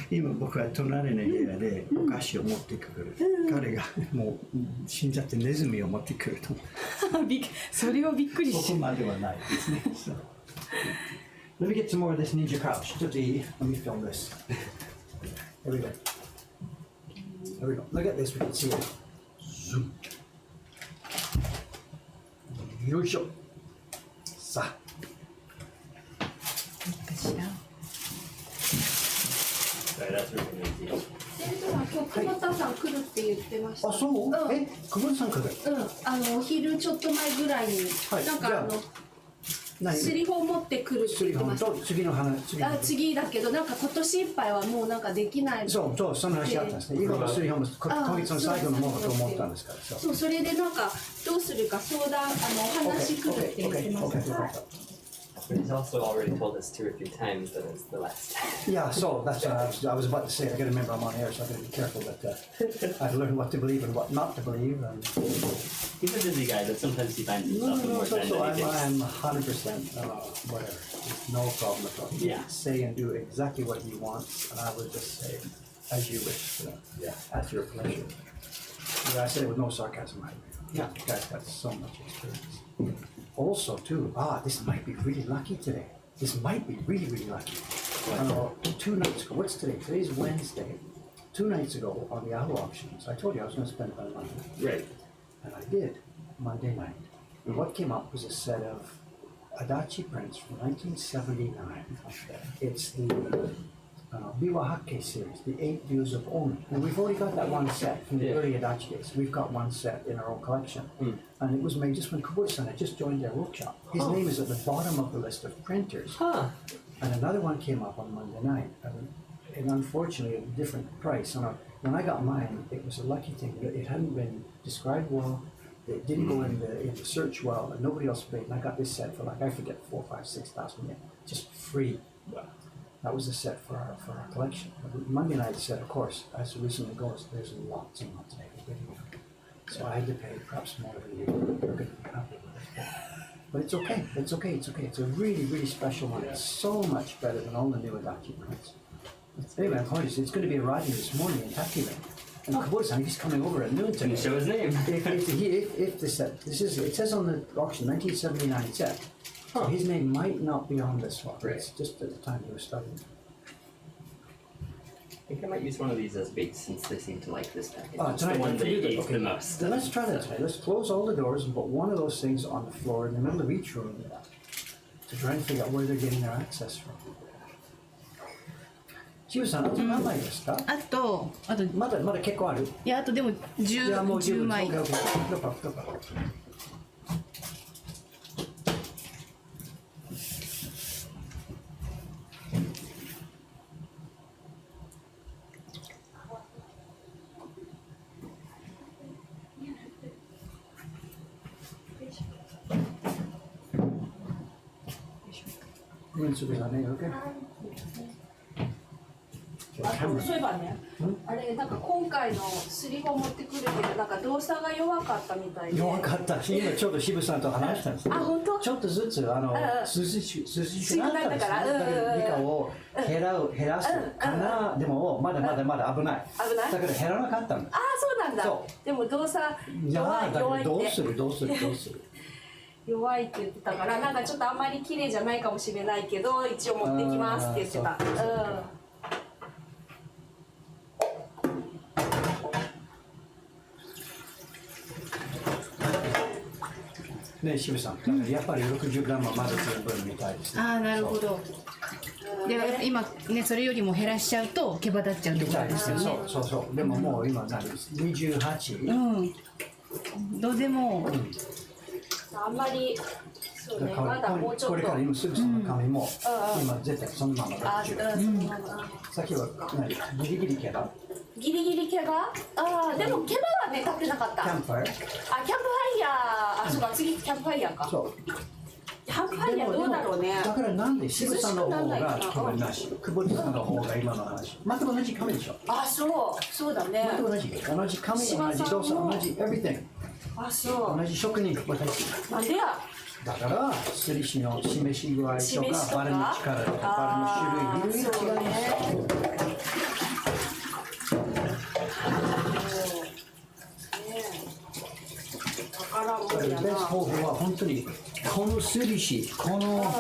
今僕は隣の部屋でお菓子を持ってくる。彼がもう死んじゃってネズミを持ってくると。それはびっくりしそこまではないですね。So, let me get some more of this ninja crouch. Let me film this. Here we go. Here we go. Look at this. We can see it. Zoom. よいしょ。さあ。かしら。Sorry, that's really easy. 今日久保田さん来るって言ってました。あ、そう？うん、久保田さん来る？お昼ちょっと前ぐらいに、はいなんかすりほ持ってくるって言ってました。次の話。次だけど、なんか今年いっぱいはもうなんかできない。そう、その話あったんですね。今のすりほも今月の最後のものだと思ったんですから。そう、それでなんかどうするか相談、お話来るって言ってました。But he's also already told us 2 or 3 times that it's the last time. Yeah, so that's what I was about to say. I got to remember I'm on air, so I got to be careful. But I've learned what to believe and what not to believe. And He's a busy guy, but sometimes he finds himself in more time so than he I'm thinks. 100% whatever. No problem at all. He Yeah. can say and do exactly what he wants, and I would just say, as you wish. Yeah, at your pleasure. Yeah, I say it with no sarcasm. Yeah, you guys got so much experience. Also, too, this might be really lucky today. This might be really, really lucky. 2 nights ago, what's today? Today's Wednesday. 2 nights ago on the Yahoo auctions, I told you I was going to spend about a month. Right. And I did, Monday night. And what came up was a set of Adachi prints from 1979. It's the Biwahake series, the 8 Views of Omi. And we've already got that one set from the early Adachi days. We've got one set in our own collection. And it was made just when Kubota-san had just joined their workshop. His name is at the bottom of the list of printers. And another one came up on Monday night. And unfortunately, at a different price. When I got mine, it was a lucky thing. It hadn't been described well. It didn't go in the search well, and nobody else paid. And I got this set for I forget 4, 5, 6,000 yen, just free. That was the set for our collection. The Monday night set, of course, as recently goes, there's lots and lots of video. So I had to pay perhaps more than you were going to be happy with it. But it's okay. It's okay. It's a really, really special one. It's so much better than all the new Adachi prints. Anyway, I'm apologies. It's going to be arriving this morning in Takiba. And Kubota-san, he's coming over at noon Can you today. show his name? If the set, it says on the auction 1979 set. So his name might not be on this one. Right. It's just at the time he was studying. I think I might use one of these as bait since they seem to like this package. Oh, It's the tonight one we they can do that. ate Okay. the most. Then let's try that tonight. Let's close all the doors and put one of those things on the floor in the middle of each room to try and figure out where they're getting their access from. Shiba-san, あと何枚ですか？あとまだ結構ある？いやあとでもじゃあもう十10分。枚。 Okay, okay. No problem, no problem. Okay. そういえばね、あれなんか今回のすりほ持ってくるけどなんか動作が弱かったみたいで。弱かったし、今ちょうど渋さんと話したんですけど、本当？ちょっとずつ涼しくなったんですね。だから理科を減らすかな、でもまだ危ない。危ない？だから減らなかったんだ。そうなんだ。そでも動作いや弱いって。どうする。弱いって言ってたから、なんかちょっとあんまり綺麗じゃないかもしれないけど一応持ってきますって言ってた。ね、渋さん、やっぱり60グラムはまだ全部みたいですね。ああ、なるほど。で、今ね、それよりも減らしちゃうと毛羽立っちゃうってことですよね。そうそう。でももう今何です？ 28。うん。どうでも。あんまりそうね、まだもうちょっと。これから今すぐその紙も、今絶対そのままあ、60。そのまま。さっきはギリギリ毛だ。ギリギリ毛が？ああ、でも毛羽はね立ってなかった。キャンプファイヤー。あ、キャンプファイヤー。あ、そうか、次キャンプファイヤーか。そう。キャンプファイヤーどうだろうね。だからなんで渋さんの方がこれなし、久保田さんの方が今の話。全く同じ紙でしょ。あ、そうだね。全く同じ紙、同じ動作、同じ everything。あ、そう。同じ職人が私。なんでや。だからすりしの示し具合とかバレの力とかバレの種類いろいろ違いますよ。ベスト方法は本当にこのすりしこのも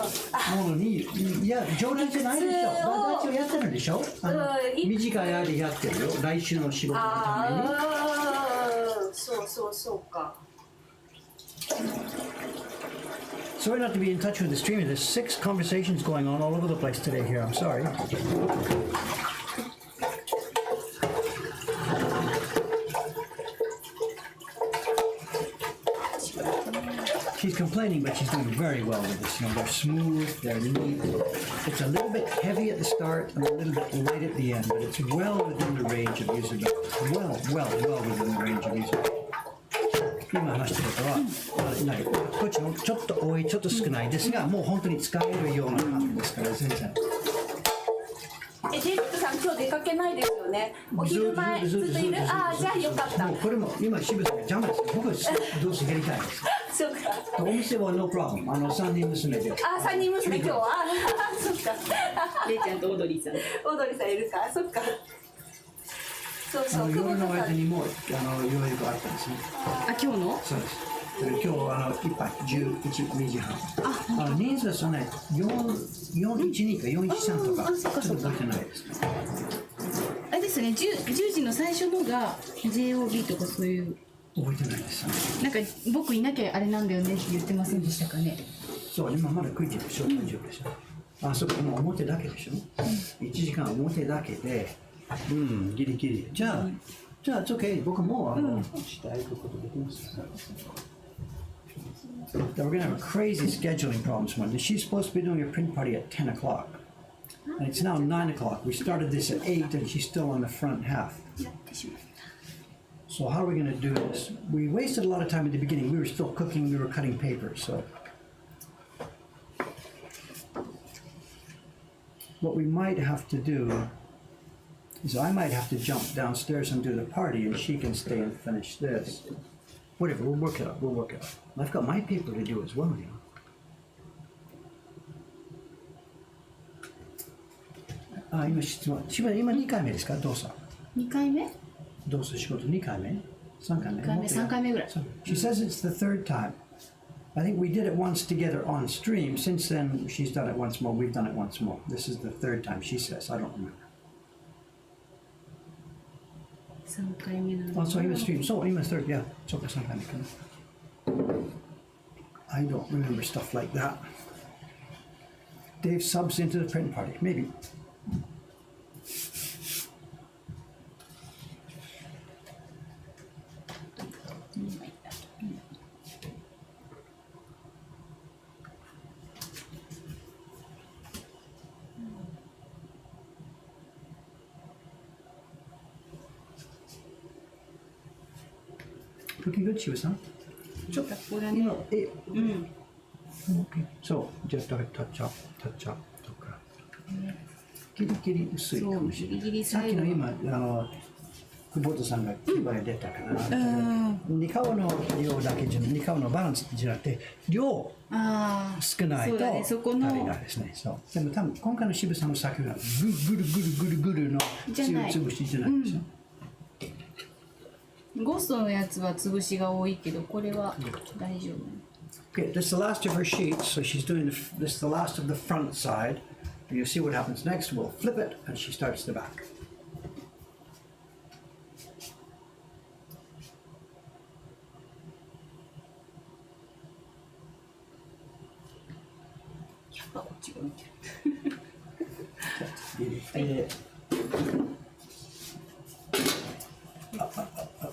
のにいや冗談じゃないでしょ。大体やってるでしょ。短い間やってるよ。来週の仕事のために。そうか。Sorry not to be in touch with the streamer. There's 6 conversations going on all over the place today here. I'm sorry. She's complaining, but she's doing very well with this. You know, they're smooth, they're neat. It's a little bit heavy at the start and a little bit light at the end, but it's well within the range of usability. Well within the range of usability. 今話してることは、こっちのちょっと多い、ちょっと少ないですが、もう本当に使えるような感じですから、全然。デイビッドさん、今日出かけないですよね。お昼前ずっといる。ああ、じゃあよかった。もうこれも今渋さんが邪魔です。僕はどうせやりたいんです。そうか。お店はノープロブレム。3人娘で。あ、3人娘今日は。そっか。レイちゃんとオードリーさん。オードリーさんいるか。そっか。そうそう。夜の間にもいろいろあったんですね。あ、今日の？そうです。今日一杯2時半。人数はそんな412か413とかちょっと覚えてないですか。あれですね、10時の最初のが JOB とかそういう。覚えてないです。なんか僕いなきゃあれなんだよねって言ってませんでしたかね。そう今まだ9時でしょ。大丈夫でしょ。あそこも表だけでしょ。1時間表だけで。ギリギリ。じゃあ、it's okay。僕もしたいことできます。We're going to have a crazy scheduling problem tomorrow. She's supposed to be doing a print party at 10 o'clock. And it's now 9 o'clock. We started this at 8 and she's still on the front half. So how are we going to do this? We wasted a lot of time at the beginning. We were still cooking, we were cutting paper. So what we might have to do is I might have to jump downstairs and do the party and she can stay and finish this. Whatever, we'll work it out. I've got my paper to do as well, you know. 今質問。今2回目ですか？動作。2回目？動作仕事2回目？3回目？3回目ぐらい。She says it's the third time. I think we did it once together on stream. Since then, she's done it once more. We've done it once more. This is the third time, she says. I don't remember. 3回目なの。あ、そう、今ストリーム。そう、今ストリーム。いや、そうか、3回目かな。I don't remember stuff like that. Dave subs into the print party. Maybe. Looking good, Shiba-san. ちょっとここだね。そう、じゃあタッチアップとか。ギリギリ薄いかもしれない。さっきの今、久保田さんが9倍出たから、二顔の量だけじゃない、二顔のバランスじゃなくて、量少ないと足りないですね。そう。でも多分今回の渋さんの作がぐるの潰しじゃないですよ。ゴーストのやつは潰しが多いけど、これは大丈夫。Okay, this is the last of her sheets, so she's doing this is the last of the front side. And you'll see what happens next. We'll flip it, and she starts the back.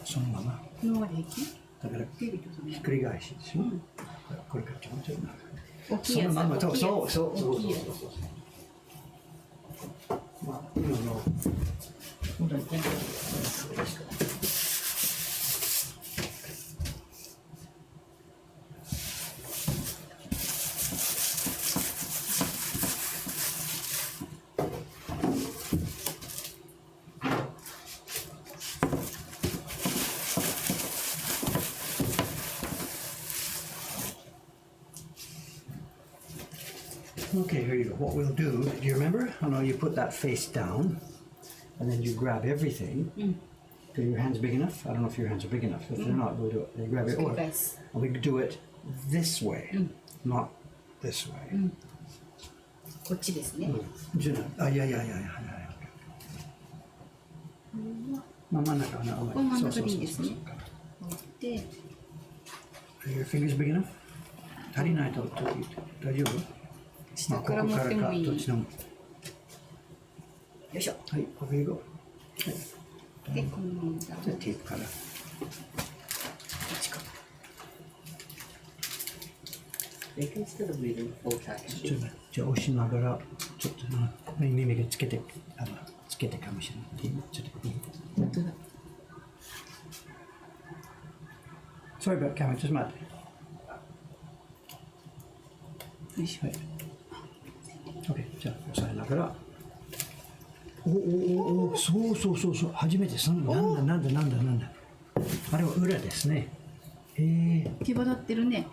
So のまま。の平気？だからひっくり返しですよ。これからちょっとな。大きいやつだ。そのままそう大きいやつそう大きいやつまあ今の本当に今回Okay, here you go. What we'll do, do you remember? I know you put that face down, and then you grab everything. Are your hands big enough? I don't know if your hands are big enough. If they're not, we'll do it. You grab it. Good guys. And we do it this way, not this way. こっちですね。じゃあ、あ、いやいやいやいやいや。まあ真ん中な。これ真ん中でいいですね。で、 Are your fingers big enough? 足りないと大丈夫？下から持ってもいい。どっちのも。よいしょ。はい、これいこう。で、このままじゃあじゃあテープから。こっちか。 Instead of leaving full text. じゃあ押しながらちょっと耳がつけてつけてかもしれない。ちょっといい。本当だ。Sorry about camera, just 待って。よいしょ。はい。OK、じゃあ押さえながら。お、そう初めてなんだ。あれは裏ですね。毛羽立ってるね。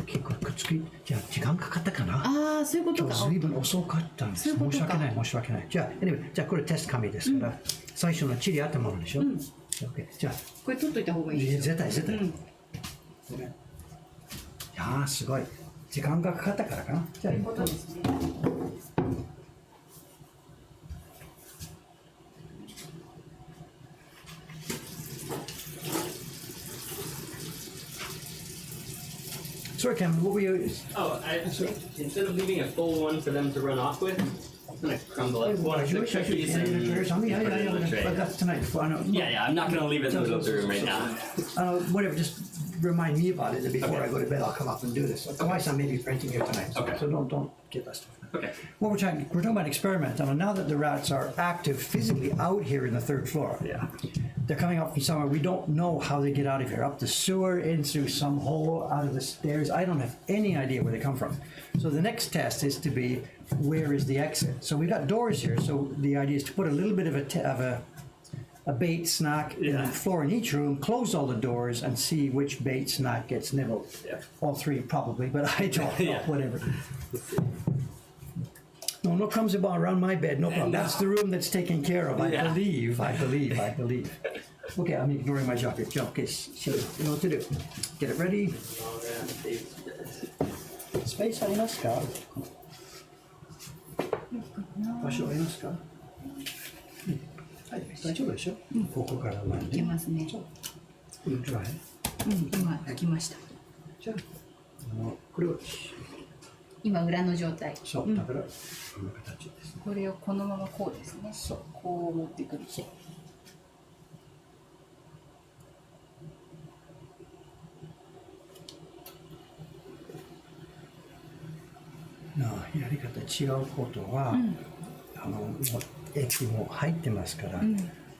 結構くっつきじゃあ時間かかったかな。ああ、そういうことか。今日ずいぶん遅かったんです。そういうことか。申し訳ない。じゃあ、anyway、じゃあこれテスト紙ですから、最初のチリ頭でしょ。OK、じゃあこれ取っといた方がいいですよ。絶対。ごめん。いやーすごい。時間がかかったからかな。じゃあ、そういうことですね。Sorry, Cameron, what were you? Oh, I think instead of leaving a full one for them to run off with, I'm gonna crumble it. One of the cookies and put it in the tray. But that's tonight. Yeah, I'm not gonna leave it in the filter room right now. Whatever, just remind me about it, and before I go to bed, I'll come up and do this. Otherwise, I may be printing here tonight. Okay. So don't get that stuff. Okay. What we're talking about experiment. Now that the rats are active physically out here in the third floor. Yeah. They're coming up from somewhere. We don't know how they get out of here. Up the sewer, in through some hole, out of the stairs. I don't have any idea where they come from. So the next test is to be, where is the exit? So we've got doors here. So the idea is to put a little bit of a bait snack in the floor in each room, close all the doors, and see which bait snack gets nibbled. Yeah. All three probably, but I don't know. Yeah. Whatever. No comes about around my bed, no problem. That's the room that's taken care of. I believe. Okay, I'm ignoring my jacket. Okay, sure. You know what to do. Get it ready. Space ありますか？場所ありますか？はい、大丈夫でしょ？ここから前いけますね。ドライ。今できました。じゃあ、これを今裏の状態。そうだからこんな形ですね。これをこのままこうですね。そう。こう持ってくる。やり方違うことは、液も入ってますから、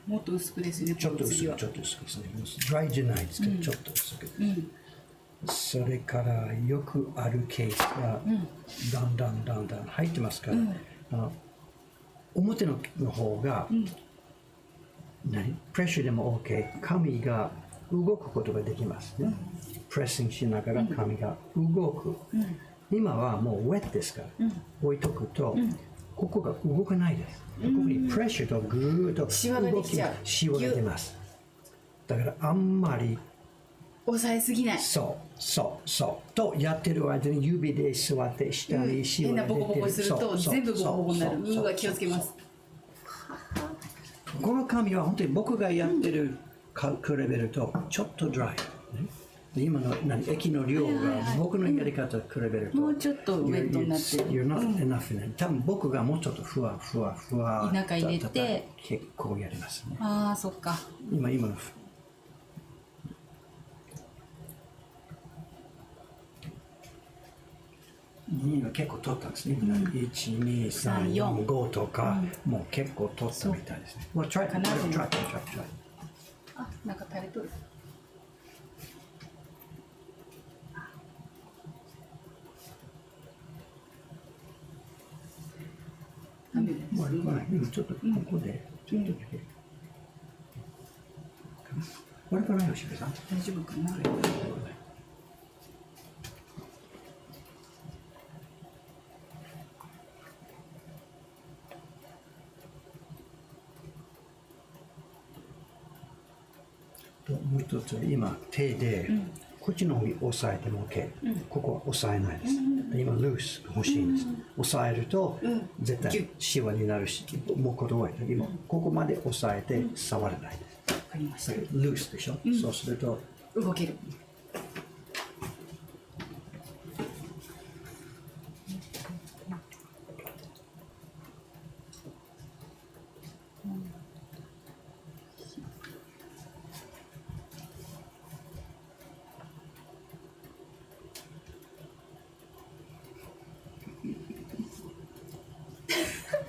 もっと薄くですね。ちょっと薄くですね。ドライじゃないですけど、ちょっと薄く。それからよくあるケースがだんだん入ってますから、表の方が、プレッシャーでも OK、紙が動くことができますね。プレッシングしながら紙が動く。今はもうウェットですから、置いとくと、ここが動かないです。ここにプレッシャーとぐーっとシワができちゃう。シワが出ます。だからあんまり抑えすぎない。とやってる間に指で座って下にシワ変なボコボコすると全部ボコボコになる。うわ気をつけます。この髪は本当に僕がやってる比べるとちょっとドライ、で今の液の量が僕のやり方と比べるともうちょっとウェットになってる。 You're not enough ね。多分僕がもうちょっとふわ中入れて結構やりますね。ああそっか。今の2は結構取ったんですね。1、2、3、4、5とか、もう結構取ったみたいですね。Well, try. あ、なんか垂れとる。もう今ちょっとここで、ちょっとだけ。悪くないよ、渋さん。大丈夫かな。もう一つ今手でこっちの方に押さえても OK、ここは押さえないです、今ルース欲しいんです、押さえると絶対シワになるし、もうこれ多い今ここまで押さえて触らないです、わかりました。ルースでしょ、そうすると動ける。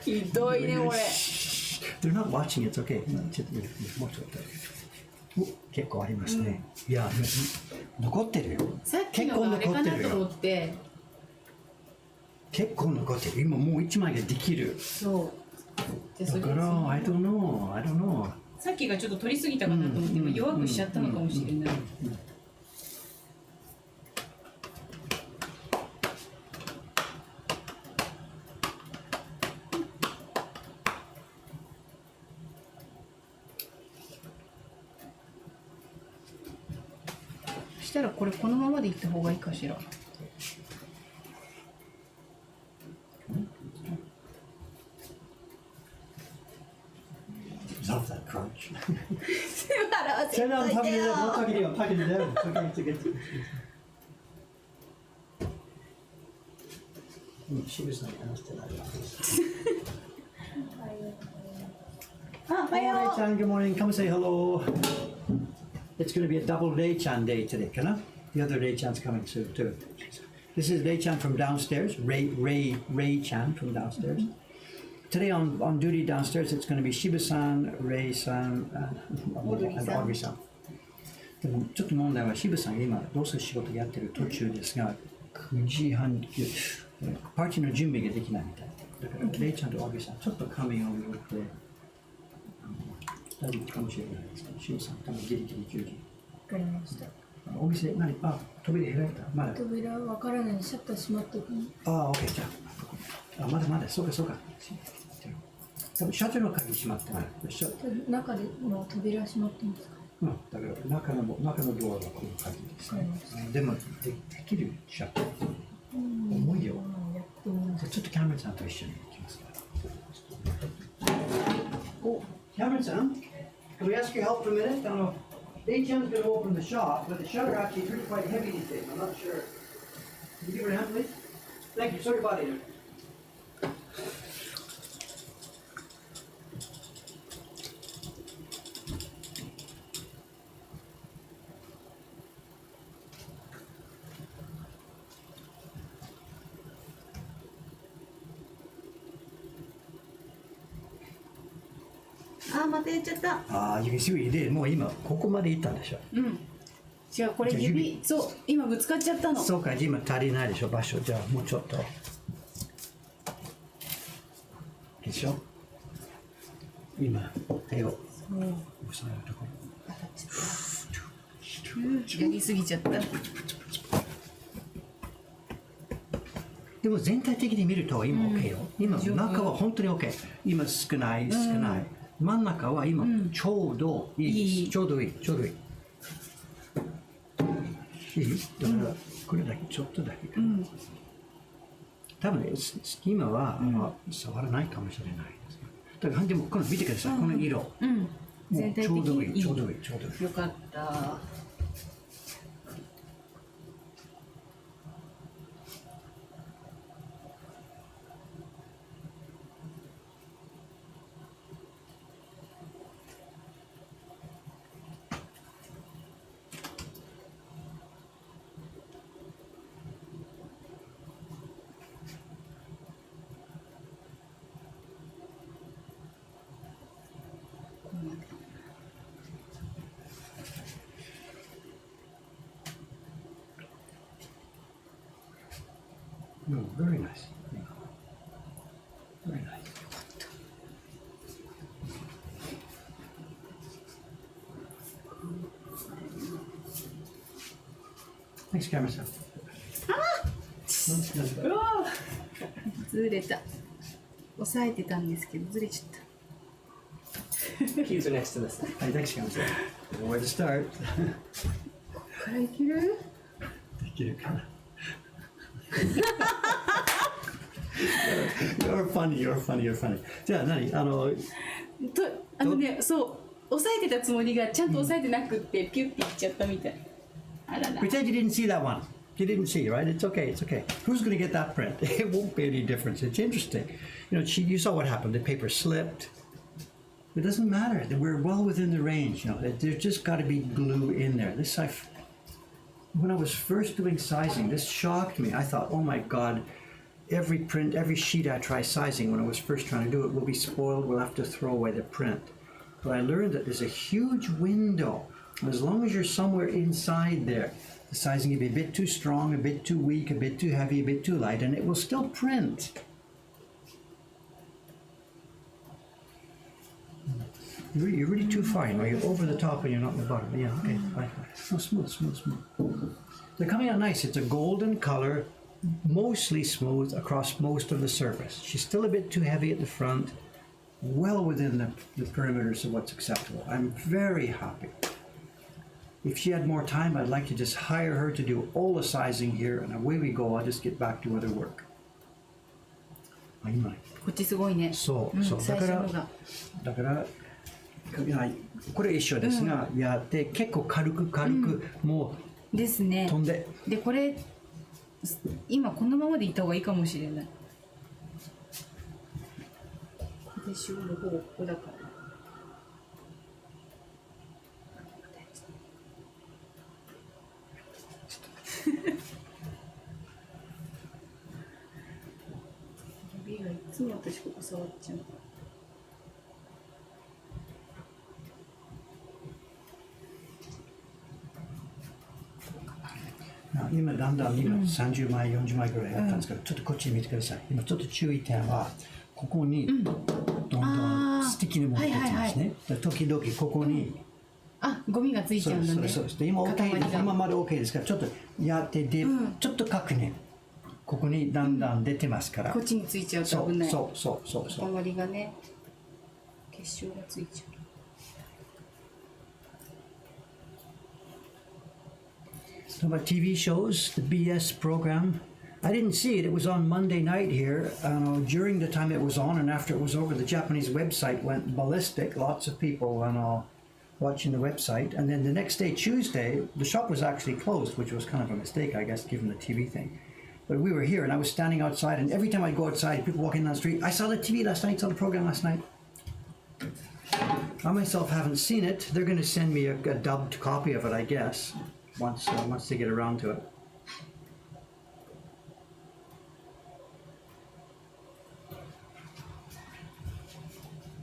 ひどいねこれ。They're not watching, it's okay. ちょっともうちょっと結構ありますね、いや残ってるよ、さっきのがあれかなと思って。結構残ってる、今もう一枚ができる。そうでだから I don't know さっきがちょっと取りすぎたかなと思って、弱くしちゃったのかもしれない。そしたらこれこのままでいった方がいいかしら。Love that crunch. 笑わせといてよ。talking to them. It's okay. 渋さんに話してない。あ、おはよう。 Ray-chan, good morning. Come say hello. It's going to be a double Ray-chan day today, can I? The other Ray-chan's coming soon too. This is Ray-chan from downstairs. Ray-chan from downstairs. Today on duty downstairs, it's going to be Shiba-san, Ray-san, and Audrey-san. でもちょっと問題は渋さんが今どうせ仕事やってる途中ですが、9時半にパーティーの準備ができないみたい。だからレイちゃんとアービーさんちょっと髪を持って大丈夫かもしれないですけど、渋さん多分ギリギリ10時。わかりました。お店何扉開いたまだ。扉わからないシャッター閉まってる。オッケーじゃあ。まだそうか。多分社長の鍵閉まってない。中での扉閉まってますか。だから中のドアはこの鍵です、ね。でもできるシャッター。重いよ。ちょっとキャメロンさんと一緒に行きますから。お、キャメロンさん、can we ask your help for a minute? H.M.'s going to open the shop, but the shutter actually is quite heavy these days. I'm not sure. Can you give her a hand, please? Thank you. Sorry about it. あ、またやっちゃった。指でもう今ここまで行ったんでしょ。違う、これ指、そう、今ぶつかっちゃったの。そうか、今足りないでしょ、場所。じゃあもうちょっと。でしょ。今手を押さえるところ。やりすぎちゃった。でも全体的に見ると今 OK よ。今中は本当に OK。今少ない。真ん中は今ちょうどいい。ちょうどいい。いいだからこれだけちょっとだけかな、多分ね今は、触らないかもしれないですね。だからでもこの見てください、この色、うん。も全体的うちょうどいいにちょうどいいちょうどいい。よかった。No, very nice. Very nice. Thanks, camera. うわずれた。押さえてたんですけどずれちゃった。Keys are next to this. Hey, thanks, camera. Where to start? ここからいける？できるかな。You're funny, you're funny, you're funny. じゃあ何ね、そう押さえてたつもりがちゃんと押さえてなくってピュッていっちゃったみたい。あらら。 Pretend you didn't see that one. You didn't see, right? It's okay, it's okay. Who's going to get that print? It won't be any difference. It's interesting. You know, you saw what happened. The paper slipped. It doesn't matter. We're well within the range. You know, there's just got to be glue in there. When I was first doing sizing, this shocked me. I thought, oh my God, every print, every sheet I try sizing when I was first trying to do it will be spoiled. We'll have to throw away the print. But I learned that there's a huge window. As long as you're somewhere inside there, the sizing can be a bit too strong, a bit too weak, a bit too heavy, a bit too light, and it will still print. You're really too far, you know, you're over the top and you're not in the bottom. Yeah, okay, fine. No, smooth, smooth, smooth. They're coming out nice. It's a golden color, mostly smooth across most of the surface. She's still a bit too heavy at the front, well within the perimeters of what's acceptable. I'm very happy. If she had more time, I'd like to just hire her to do all the sizing here, and away we go. I'll just get back to other work. 今こっちすごいね。そうそう、最初のが。だからこれ一緒ですが、やって結構軽くもですね。う飛んで、でこれ今このままでいった方がいいかもしれない。でしょの方ここだから。指がいつも私ここ触っちゃう。今だんだん30枚40枚ぐらいやったんですけど、ちょっとこっち見てください。今ちょっと注意点はここにどんどんスティッキーなものが出てますね。時々ここにゴミがついちゃうんだね。そうです。今 OK です。今まで OK ですからちょっとやってで、ちょっと確認。ここにだんだん出てますから。こっちについちゃうと危ない。そう。塊がね、結晶がついちゃう。So about TV shows, the BS program, I didn't see it. It was on Monday night here. During the time it was on and after it was over, the Japanese website went ballistic. Lots of people watching the website. And then the next day, Tuesday, the shop was actually closed, which was kind of a mistake, I guess, given the TV thing. But we were here and I was standing outside, and every time I go outside, people walking down the street, I saw the TV last night, saw the program last night. I myself haven't seen it. They're going to send me a dubbed copy of it, I guess. Once they get around to it.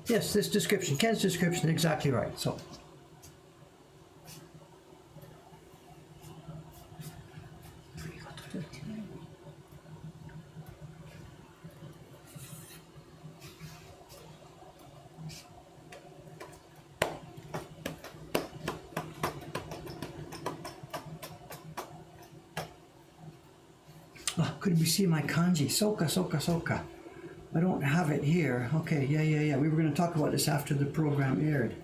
Yes, this description, Ken's description, exactly right. So. Could we see my kanji? Soka. I don't have it here. Okay, yeah. We were going to talk about this after the program aired.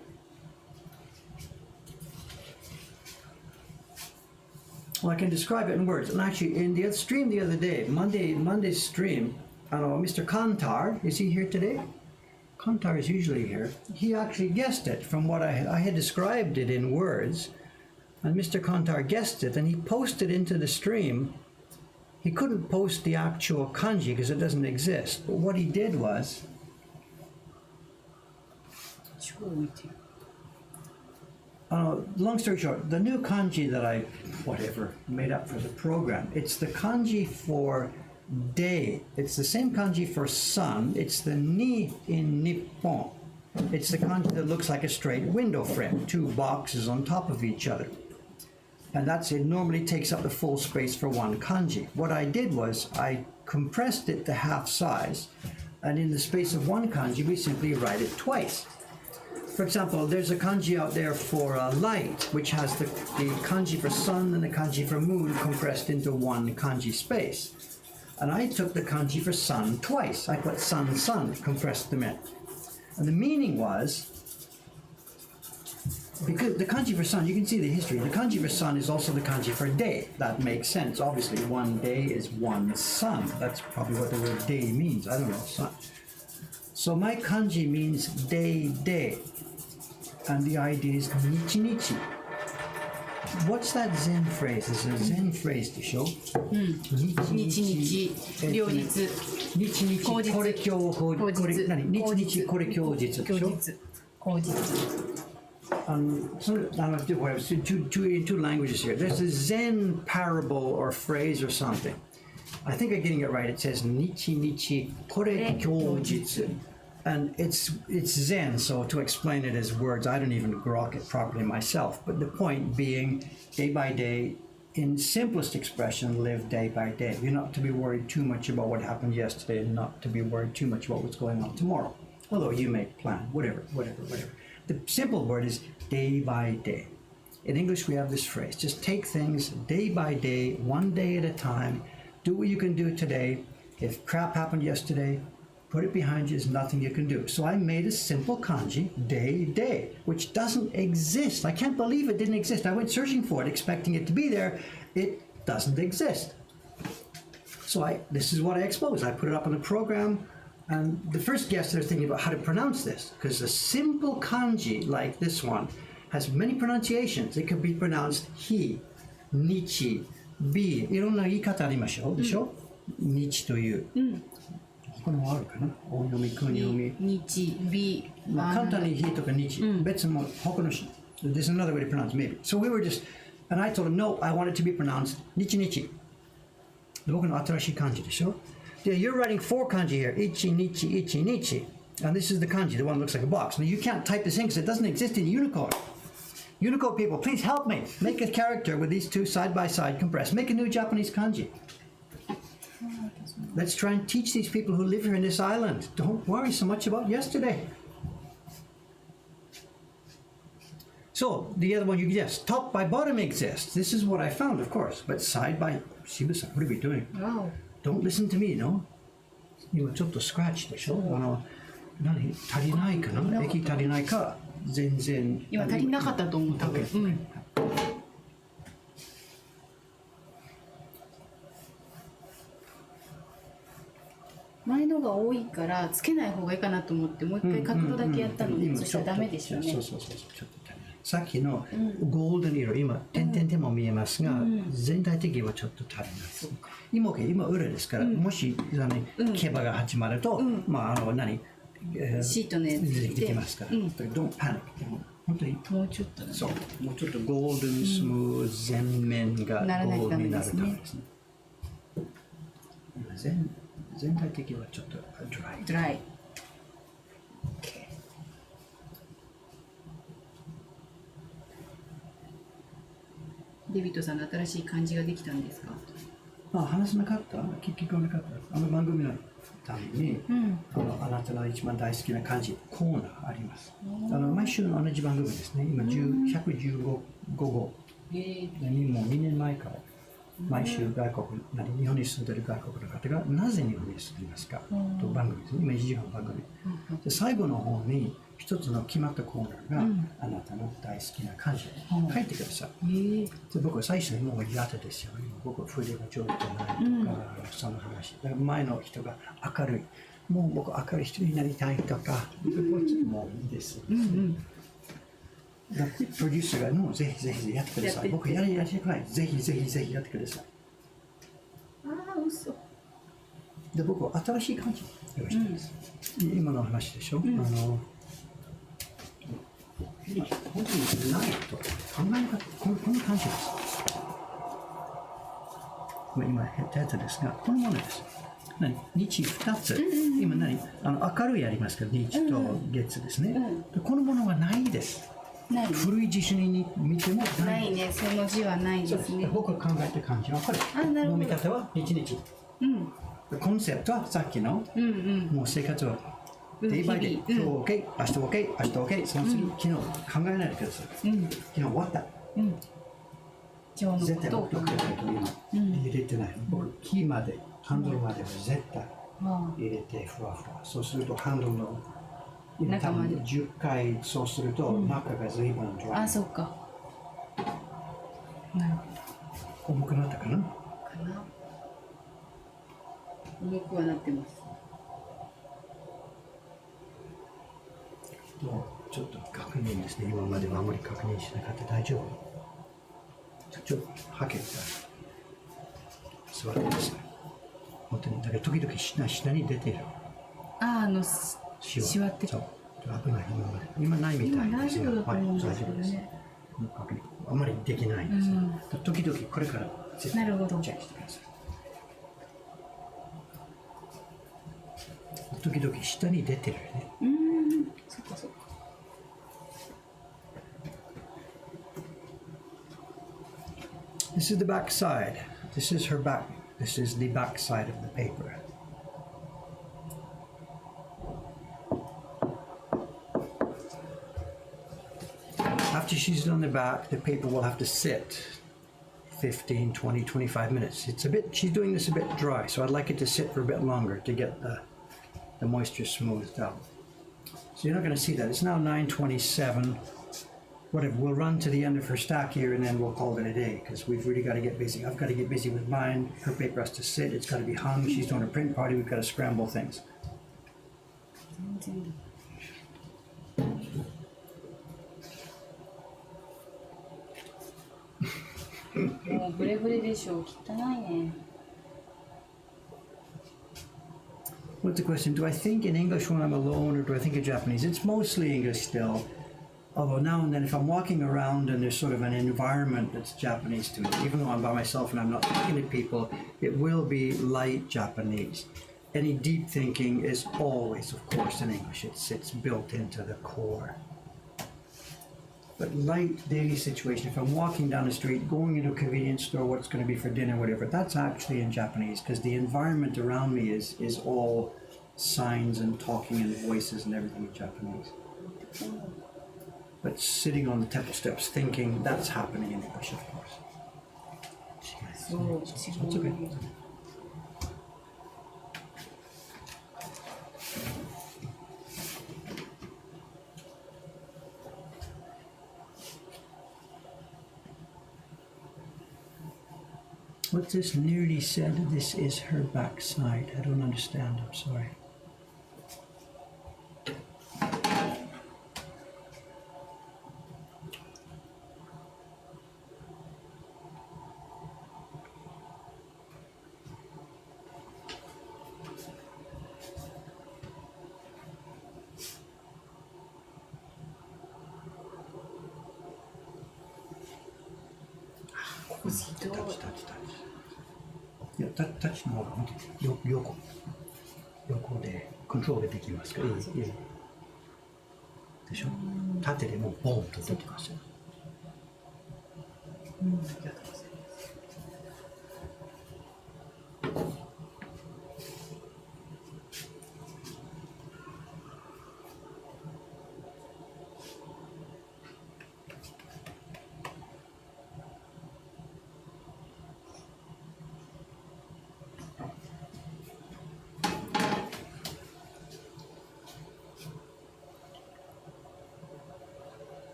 Well, I can describe it in words. And actually, in the other stream the other day, Monday's stream, Mr. Kantar, is he here today? Kantar is usually here. He actually guessed it from what I had described it in words. And Mr. Kantar guessed it, and he posted into the stream. He couldn't post the actual kanji because it doesn't exist. But what he did was, long story short, the new kanji that I, made up for the program, it's the kanji for day. It's the same kanji for sun. It's the ni in Nippon. It's the kanji that looks like a straight window frame, two boxes on top of each other. And it normally takes up the full space for one kanji. What I did was I compressed it to half size, and in the space of one kanji, we simply write it twice. For example, there's a kanji out there for light, which has the kanji for sun and the kanji for moon compressed into one kanji space. And I took the kanji for sun twice. I put sun, sun, compressed them in. And the meaning was, because the kanji for sun, you can see the history. The kanji for sun is also the kanji for day. That makes sense. Obviously, one day is one sun. That's probably what the word day means. I don't know, sun. So my kanji means day, day. And the idea is nichi, nichi. What's that Zen phrase? It's a Zen phrase to show. Nichi, nichi. 両日 Nichi, nichi, これ今日、これ、何？ Nichi, nichi, これ今日日でしょ？ 口実 two languages here. There's a Zen parable or phrase or something. I think I'm getting it right. It says nichi nichi kore kyojitsu. And it's Zen, so to explain it as words, I don't even grok it properly myself. But the point being, day by day, in simplest expression, live day by day. You're not to be worried too much about what happened yesterday and not to be worried too much about what's going on tomorrow. Although you may plan, whatever. The simple word is day by day. In English, we have this phrase, just take things day by day, one day at a time. Do what you can do today. If crap happened yesterday, put it behind you. There's nothing you can do. So I made a simple kanji, day, day, which doesn't exist. I can't believe it didn't exist. I went searching for it, expecting it to be there. It doesn't exist. So this is what I exposed. I put it up on the program. And the first guest, they're thinking about how to pronounce this, because a simple kanji like this one has many pronunciations. It could be pronounced hi, nichi, bi. いろんな言い方ありましょうでしょ？日という。他のもあるかな？大読み、訓読み。日、び。簡単にhiとか日。別も他の There's another way to pronounce maybe. So we were just, and I told him, no, I want it to be pronounced nichi nichi. 僕の新しい漢字でしょ？Yeah, you're writing four kanji here. Ichi, nichi, ichi, nichi. And this is the kanji, the one that looks like a box. Now you can't type this in because it doesn't exist in Unicode. Unicode people, please help me. Make a character with these two side by side compressed. Make a new Japanese kanji. Let's try and teach these people who live here in this island. Don't worry so much about yesterday. So, the other one you guess, top by bottom exists. This is what I found, of course. But side by, Shiba-san, what are we doing? Wow. Don't listen to me, no? 今ちょっとスクラッチでしょ？何足りないかな？液足りないか？全然。今足りなかったと思う。多分。うん。前のが多いからつけない方がいいかなと思ってもう一回角度だけやったので、そしたらダメでしょうね。そうちょっと足りない。さっきのゴールデン色、今点々も見えますが、全体的にはちょっと足りないです。今裏ですから、もし競馬が始まると、まあシートのやつできますから。Don't panic。本当にもうちょっとだね。そう、もうちょっとゴールデンスムーズ全面がゴールになるためですね。全体的にはちょっとドライ。デビッドさんの新しい漢字ができたんですか？話せなかった？聞こえなかった？番組のために、あなたの一番大好きな漢字コーナーあります。毎週の同じ番組ですね。今115号。もう2年前から毎週日本に住んでいる外国の方がなぜ日本に住んでいますかと番組ですね。今1時間の番組。で最後の方に一つの決まったコーナーが、あなたの大好きな漢字を書いてください。で僕は最初にもう苦手ですよ。僕は筆が上手じゃないとか、その話。だから前の人が明るい。もう僕明るい人になりたいとか、もういいです。だってプロデューサーがもうぜひぜひやってください。僕やりたくない。ぜひぜひぜひやってください。ああ、嘘。で僕は新しい漢字を用意してます。今の話でしょ。本当にないと考えなかった。この漢字です。今減ったやつですが、このものです。日2つ。今明るいありますけど、日と月ですね。このものはないです。古い辞書に見てもないね、その字はないですね。僕が考えた漢字はこれ。読み方は日々。コンセプトはさっきの、もう生活はデイバイデイ、今日 OK、明日 OK、明日 OK、その次、昨日考えないでください。昨日終わった。今日の絶対ことを僕と入れてない。僕、キーまで、ハンドルまでは絶対入れてふわふわ。そうするとハンドルの中まで10回そうすると中が随分ドライ。あ、そうか。なるほ重くなったかな？ど。かな。重くはなってます。ちょっと確認ですね。今まではあまり確認しなかった。大丈夫？ちょっとはけた。座ってください。本当にだから時々下に出てる。シワってそう危ない今まで今ないみたいですが、はい、大丈夫です。あまりできないんです、時々これからチェックしてください。時々下に出てるね。そっかそっか。This is the back side. This is her back. This is the back side of the paper. After she's done the back, the paper will have to sit 15, 20, 25 minutes. She's doing this a bit dry, so I'd like it to sit for a bit longer to get the moisture smoothed out. So you're not going to see that. It's now 9:27. Whatever, we'll run to the end of her stack here and then we'll call it a day because we've really got to get busy. I've got to get busy with mine. Her paper has to sit. It's got to be hung. She's doing a print party. We've got to scramble things. もうブレブレでしょう。汚いね。What's the question? Do I think in English when I'm alone or do I think in Japanese? It's mostly English still. Although now and then if I'm walking around and there's sort of an environment that's Japanese to me, even though I'm by myself and I'm not looking at people, it will be light Japanese. Any deep thinking is always, of course, in English. It's built into the core. But light daily situation, if I'm walking down the street, going into a convenience store, what's going to be for dinner, whatever, that's actually in Japanese because the environment around me is all signs and talking and voices and everything in Japanese. But sitting on the temple steps thinking, that's happening in English, of course. So it's okay. What's this nearly said? This is her backside. I don't understand. I'm sorry. touch. いや、タッチの方が本当に横でコントロールできますから。でしょ。縦でもうボンと出てますよ。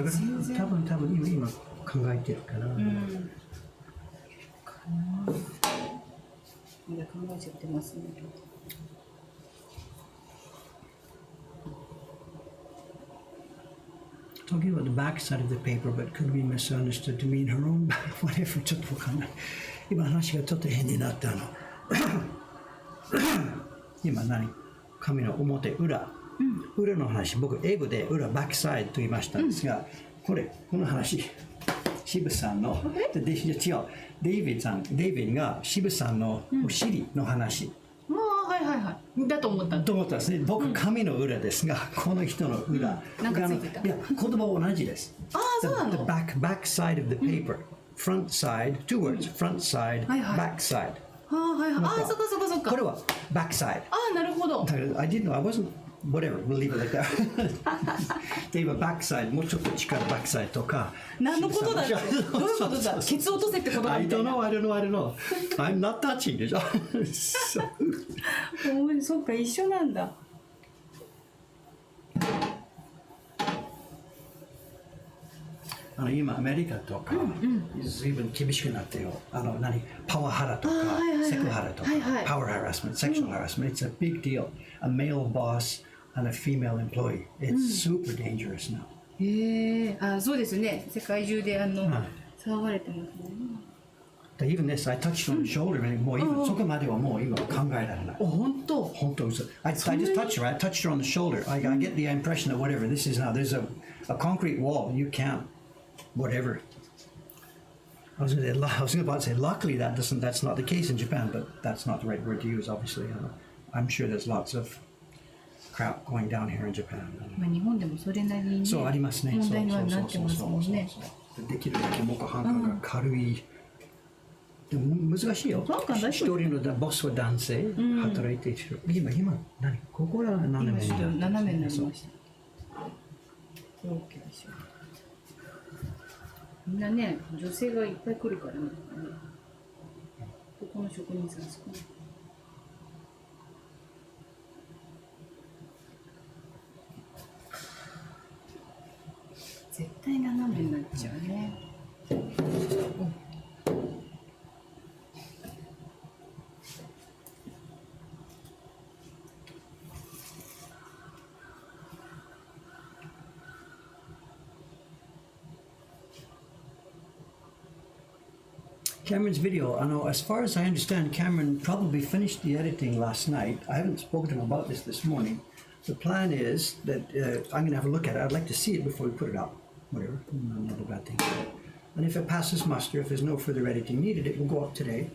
だから多分今考えてるかな。まだ考えちゃってますね。Talking about the back side of the paper, but could be misunderstood to mean her own whatever. ちょっとわかんない。今話がちょっと変になったの。今紙の表裏、裏の話、僕英語で裏バックサイドと言いましたんですが、この話、渋さんの違う、デイビッドが渋さんのお尻の話。はいはいはい。だと思ったと思ったんですね。僕、紙の裏ですが、この人の裏。なんかついてた。いや、言葉は同じです。ああ、そうなの。 The back side of the paper. Front side, two words. Front side, back side. はいはい。ああ、そっかそっかそっか。これは back side. ああ、なるほど。I didn't know. I wasn't. Whatever. We'll leave it like that. で今 back side もうちょっと力 back side とか。何のことだって。どういうことだ。ケツ落とせってことだ I みたい don't な。 know. I don't know. I'm not touching でしょ。そっか、一緒なんだ。今アメリカとか随分厳しくなってよ。パワハラとかセクハラとか、パワーハラスメント、セクシャルハラスメント、it's a big deal. A male boss and a female employee. It's super dangerous now. そうですね。世界中で騒がれてますね。Even this, I touched on the shoulder, and もう今そこまではもう今考えられない。本当。本当嘘。I just touched her. I touched her on the shoulder. I get the impression that whatever this is now, there's a concrete wall. You can't. Whatever. I was about to say, luckily that's not the case in Japan, but that's not the right word to use, obviously. I'm sure there's lots of crap going down here in Japan. まあ日本でもそれなりにそうありますね。問題にはなってますもんね。できるだけ木版画が軽い。でも難しいよ。一人のボスは男性、働いている。今ここは斜めに斜めになりました。OK でしょ。みんなね、女性がいっぱい来るからね。ここの職人さん少ない。絶対斜めになっちゃうね。Cameron's video, as far as I understand, Cameron probably finished the editing last night. I haven't spoken to him about this morning. The plan is that I'm going to have a look at it. I'd like to see it before we put it up. Whatever, not a bad thing. And if it passes muster, if there's no further editing needed, it will go up today,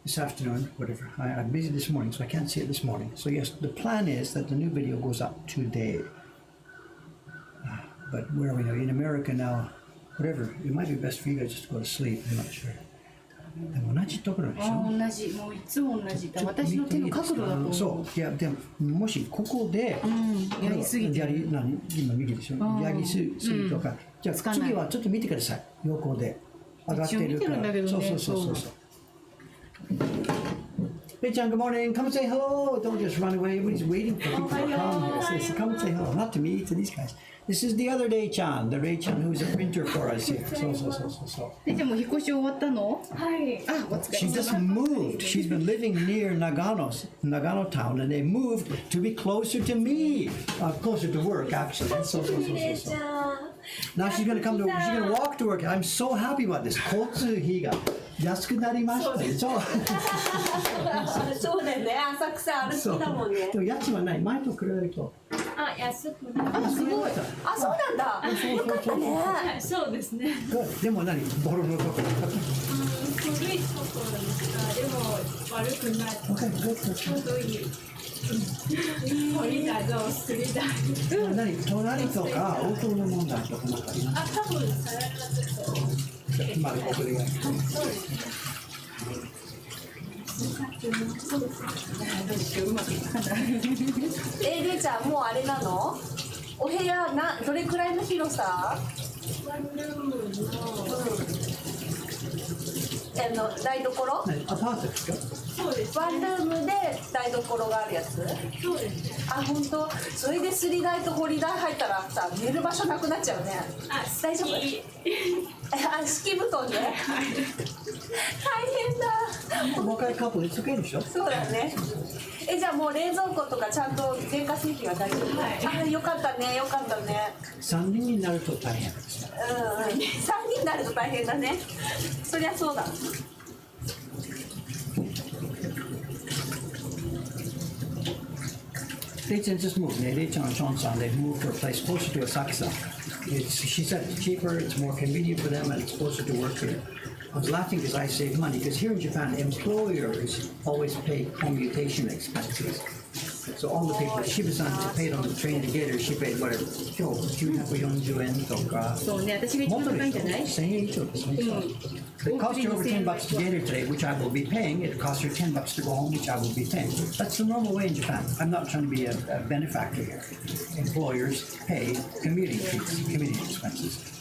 this afternoon, whatever. I'm busy this morning, so I can't see it this morning. So yes, the plan is that the new video goes up today. But where are we now? In America now, whatever. It might be best for you guys just to go to sleep. I'm not sure. でも同じところでしょ。同じ、もういつも同じ。私の手の角度だと思う。そう、いやでももしここで、やりすぎて、今右でしょ。やりすぎとか、じゃあ次はちょっと見てください。横で上がってるから。そう。Hey, Chan, good morning. Come and say hello. Don't just run away. Everybody's waiting for people to come. Yes, come and say hello. Not to me, to these guys. This is the other Ray-chan, the Ray-chan who's a printer for us here. So. でも引っ越し終わったの？はい。あ、お疲れ She just moved. She's been living near Nagano town, and they moved to be closer to me, closer to work actually. So. Now she's gonna come to. She's gonna walk to work. I'm so happy about this. 交通費が安くなりましたでしょ。そうだよね。浅草歩きだもんね。でも家賃はない。前と比べると。あ、安くなる。あ、すごい。あ、そうなんだ。よかったね。そうですね。でも何ボロのところ。古いところですが、でも悪くない。ちょうどいい。鳥だぞ、釣りだ。何隣とか応答の問題とかなんかあります？あ、多分さらがちょっと。まあこれが。そうですね。れいちゃんもうあれなの？お部屋どれくらいの広さ？ワンルームの台所ねアパートですか？そうですワンルームで台所があるやつ。そうですあ、本当。それでスリ台とホリ台入ったらさ、寝る場所なくなっちゃうね。あ大丈夫？いいあ、敷布団で。大変だ。若いカップルつけるでしょ？そうだね。じゃあもう冷蔵庫とかちゃんと電化製品は大丈夫。はいあ、よかったね、よかったね。 3人になると大変ですね。うんうん。3人になると大変だね。そりゃそうだ。They just moved. They Chon-san, they've moved to a place closer to Asakusa. She said it's cheaper, it's more convenient for them, and it's closer to work here. I was laughing because I save money, because here in Japan, employers always pay commutation expenses. So all the people, Shiba-san paid on the train to get her, she paid whatever, 今日940円とか。そうね、私が一番高いんじゃない？ 1000円以上ですね。It cost her over $10 to get here today, which I will be paying. It cost her $10 to go home, which I will be paying. That's the normal way in Japan. I'm not trying to be a benefactor here. Employers pay commuting fees, commuting expenses.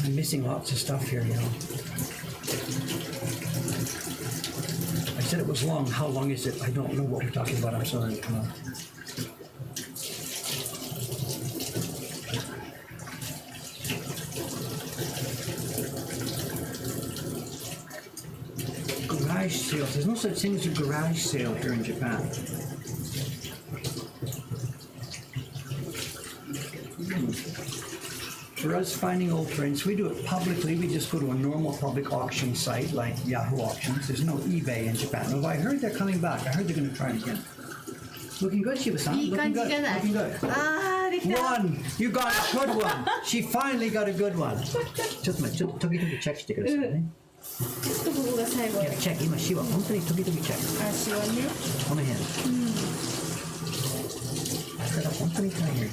I'm missing lots of stuff here, you know. I said it was long. How long is it? I don't know what we're talking about. I'm sorry. Come on. Garage sales. There's no such thing as a garage sale here in Japan. For us finding old prints, we do it publicly. We just go to a normal public auction site like Yahoo Auctions. There's no eBay in Japan. Although I heard they're coming back. I heard they're going to try it again. Looking good, Shiba-san. いい Looking 感じ good. じゃない？ Looking good. あー、できた。 One! You got a good one! She finally got a good one! ちょっと待って、ちょっと時々チェックしてくださいね。ちょっとここが最後。いや、チェック、今、シワ、本当に時々チェック。足はね。この辺。だから本当に大変。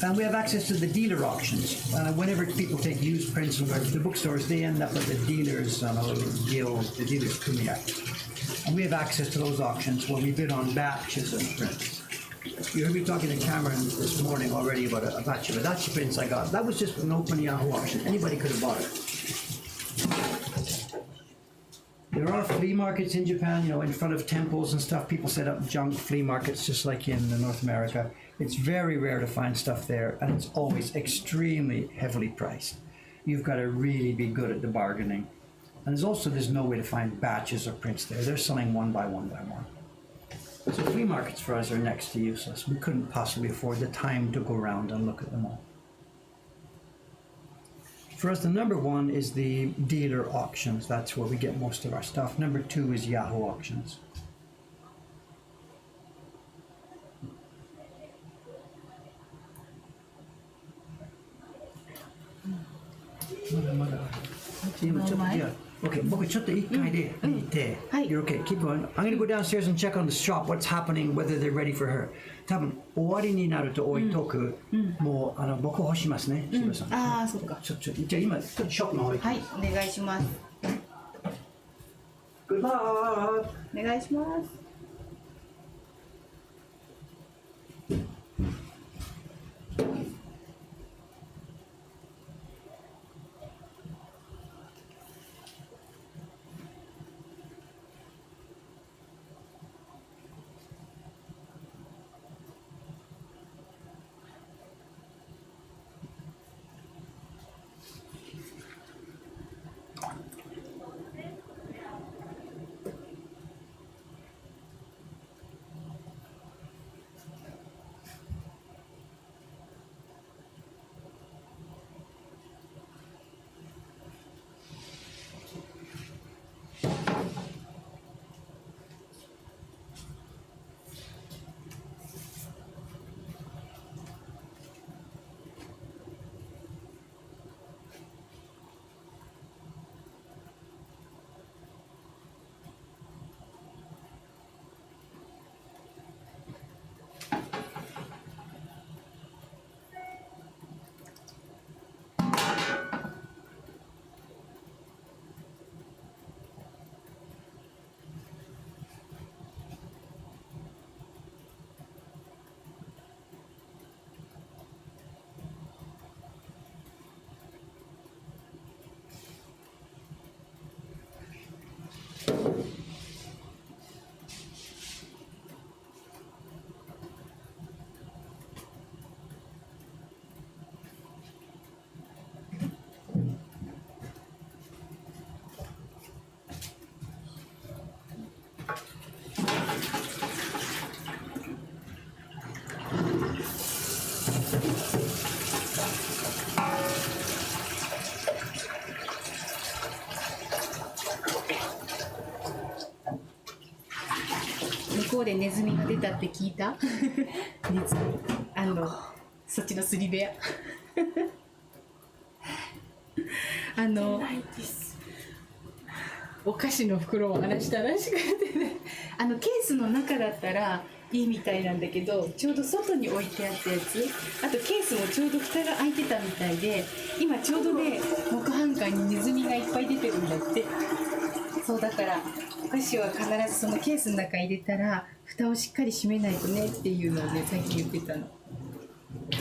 And we have access to the dealer auctions. Whenever people take used prints and go to the bookstores, they end up at the dealers, guild, the dealers kumiya. And we have access to those auctions where we bid on batches of prints. You heard me talking to Cameron this morning already about a batch of Adachi prints I got. That was just an open Yahoo auction. Anybody could have bought it. There are flea markets in Japan, you know, in front of temples and stuff. People set up junk flea markets just like in North America. It's very rare to find stuff there, and it's always extremely heavily priced. You've got to really be good at the bargaining. And there's no way to find batches of prints there. They're selling one by one by one. So flea markets for us are next to useless. We couldn't possibly afford the time to go around and look at them all. For us, the number one is the dealer auctions. That's where we get most of our stuff. Number two is Yahoo auctions. Okay, 僕ちょっと一回で見て、You're okay, keep going. I'm going to go downstairs and check on the shop, what's happening, whether they're ready for her. 多分終わりになると置いとく。もう僕干しますね、渋谷さん。ああ、そっか。じゃあ今ちょっとショップの方に。はい、お願いします。 Good luck. お願いします。方でネズミが出たって聞いた？ネズミ。そっちのすり部屋。ないです。お菓子の袋を離したらしくてね。ケースの中だったらいいみたいなんだけど、ちょうど外に置いてあったやつ、あとケースもちょうど蓋が開いてたみたいで、今ちょうどね、木版館にネズミがいっぱい出てるんだって。そうだからお菓子は必ずそのケースの中に入れたら蓋をしっかり閉めないとねっていうのをね、最近言ってたの。か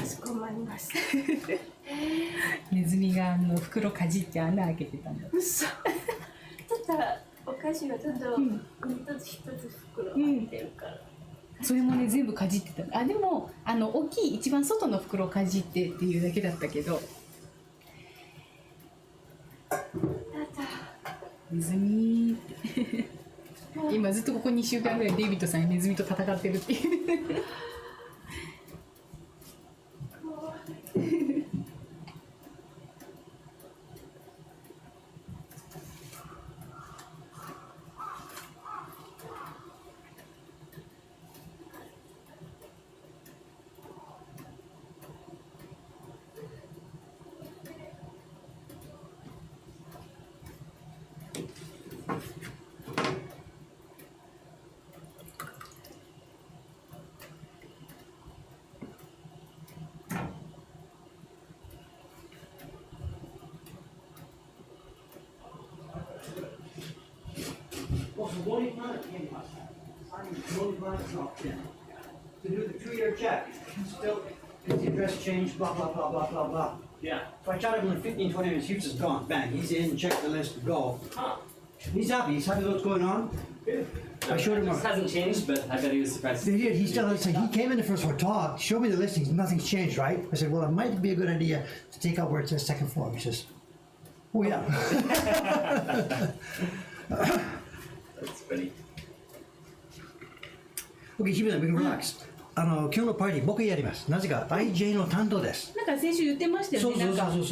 しこまりました。ネズミが袋かじって穴開けてたんだ。嘘。ただお菓子がちょっと一つ一つ袋入ってるから。それもね全部かじってた。あ、でも大きい一番外の袋をかじってっていうだけだったけど。ネズミって今ずっとここ2週間ぐらいデイビッドさんネズミと戦ってるっていうWell, so Lonnie Planet came last time. Lonnie Planet's not in. To do the 2-year check, still, is the address changed, blah, blah, blah, blah, blah, blah. Yeah. So I chatted with him in 15, 20 minutes, he was just gone, bang, he's in, checked the list, go. Huh. He's happy with what's going on. Good. I showed him It hasn't changed, but I bet he was surprised. They did, he still, so he came in the first floor, talked, showed me the listings, nothing's changed, right? I said, well, it might be a good idea to take out where it says second floor. He says, oh yeah. That's funny. Okay, Shiba-san, we can relax. 今日のパーティー僕やります。なぜか IJ の担当です。なんか先週言ってましたよね。なんか。そう。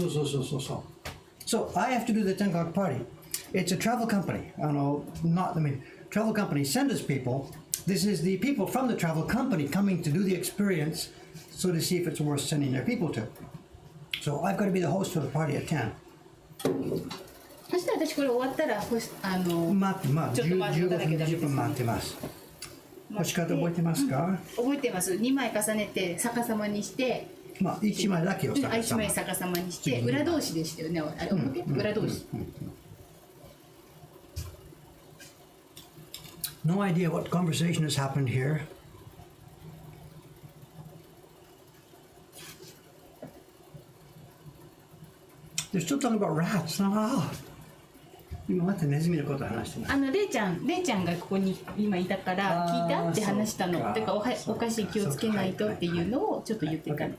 So I have to do the 10 o'clock party. It's a travel company. Travel company send us people. This is the people from the travel company coming to do the experience, so to see if it's worth sending their people to. So I've got to be the host for the party at 10. そしたら私これ終わったら待って、ちょっと待っていただけたら10分待ってます。干し方覚えてますか？覚えてます。2枚重ねて逆さまにして、1枚だけを逆さま。1枚逆さまにして裏通しでしたよね。あれ表、裏通し。No idea what conversation has happened here. They're still talking about rats. 今またネズミのこと話してます。レイちゃんがここに今いたから聞いたって話したの。だからお菓子気をつけないとっていうのをちょっと言ってたの。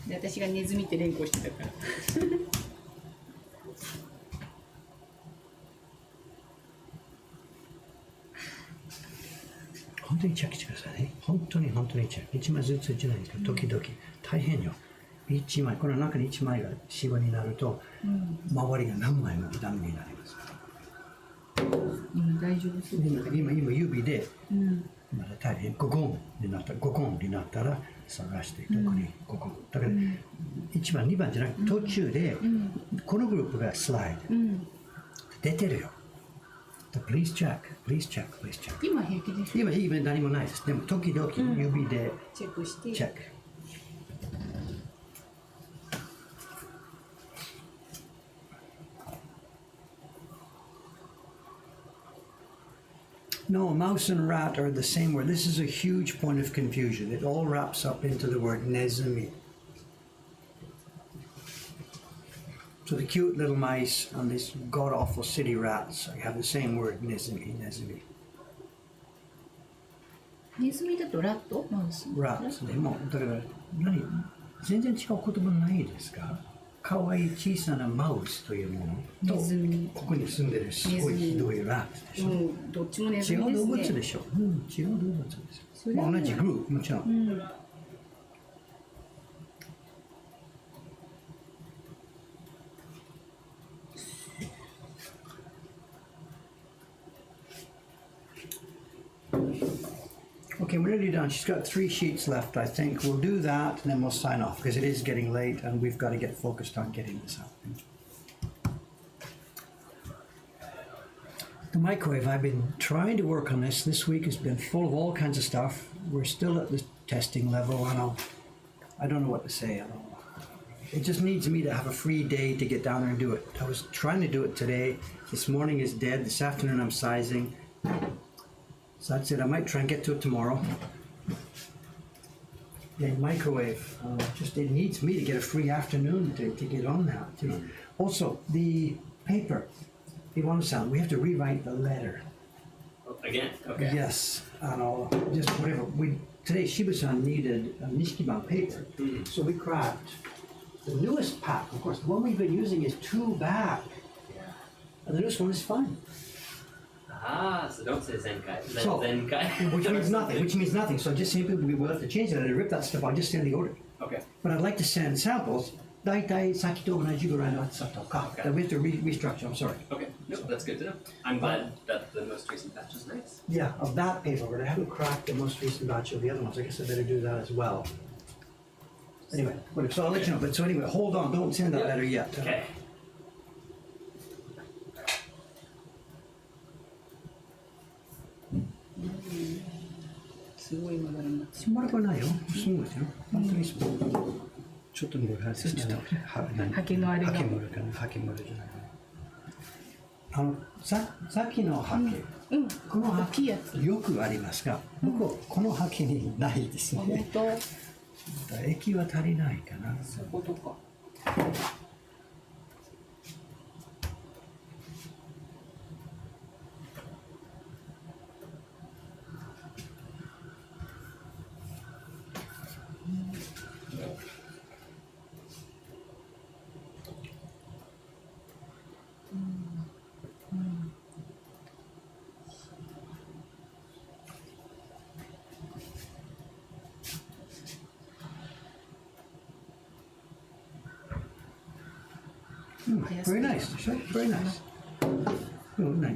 で私がネズミって連呼してたから。本当にチェックしてくださいね。本当にチェック。1枚ずつじゃないですか。時々大変よ。1枚この中に1枚がシワになると、周りが何枚もダメになります。大丈夫そう。今指で、まだ大変ゴコンになったら探して特にゴコン。だから1番2番じゃなくて途中で、このグループがスライド、出てるよ。Please check. 今平気です。今何もないです。でも時々指でチェックして。チェック。No, mouse and rat are the same word. This is a huge point of confusion. It all wraps up into the word nezumi. So the cute little mice and these god-awful city rats have the same word, nezumi. ネズミだとラット？マウス。Rats. でもだから全然違う言葉ないですか？かわいい小さなマウスというものとここに住んでるすごいひどいラットでしょ。どっちもネズミ違う動物ですね。でしょ。違う動物ですよ。同じグループもちろん。Okay, we're nearly done. She's got 3 sheets left, I think. We'll do that and then we'll sign off because it is getting late and we've got to get focused on getting this out. The microwave, I've been trying to work on this. This week has been full of all kinds of stuff. We're still at the testing level. I don't know what to say. It just needs me to have a free day to get down there and do it. I was trying to do it today. This morning is dead. This afternoon I'm sizing. So that's it. I might try and get to it tomorrow. The microwave, just it needs me to get a free afternoon to get on that. Also, the paper. Shiba-san, we have to rewrite the letter. Again? Okay. Yes, and just whatever. Today Shiba-san needed a Nishikiban paper, so we cracked the newest pack. Of course, the one we've been using is 2 back, and the newest one is fine. So don't say Zenkai. So, Zenkai. which means nothing. So just simply we'll have to change that. I rip that stuff out. Just send the order. Okay. But I'd like to send samples. Daitai saki to onaji gurai no atsusa to ka. We have to restructure. I'm sorry. Okay. Nope, that's good to know. I'm glad that the most recent batch is nice. Yeah, of that paper, but I haven't cracked the most recent batch of the other ones. I guess I better do that as well. Anyway, so I'll let you know. But so anyway, hold on. Don't send that letter yet. Okay.すごい曲がります。しばらくはないよ。すごいですよ。本当にそう。ちょっともうはちょっとハケのあれが。ハケムルかな。ハケムルじゃないさっきのハケ。このハケよくありますが、僕このハケにないですね。液は足りないかな。そういうことか。Very nice. Very nice.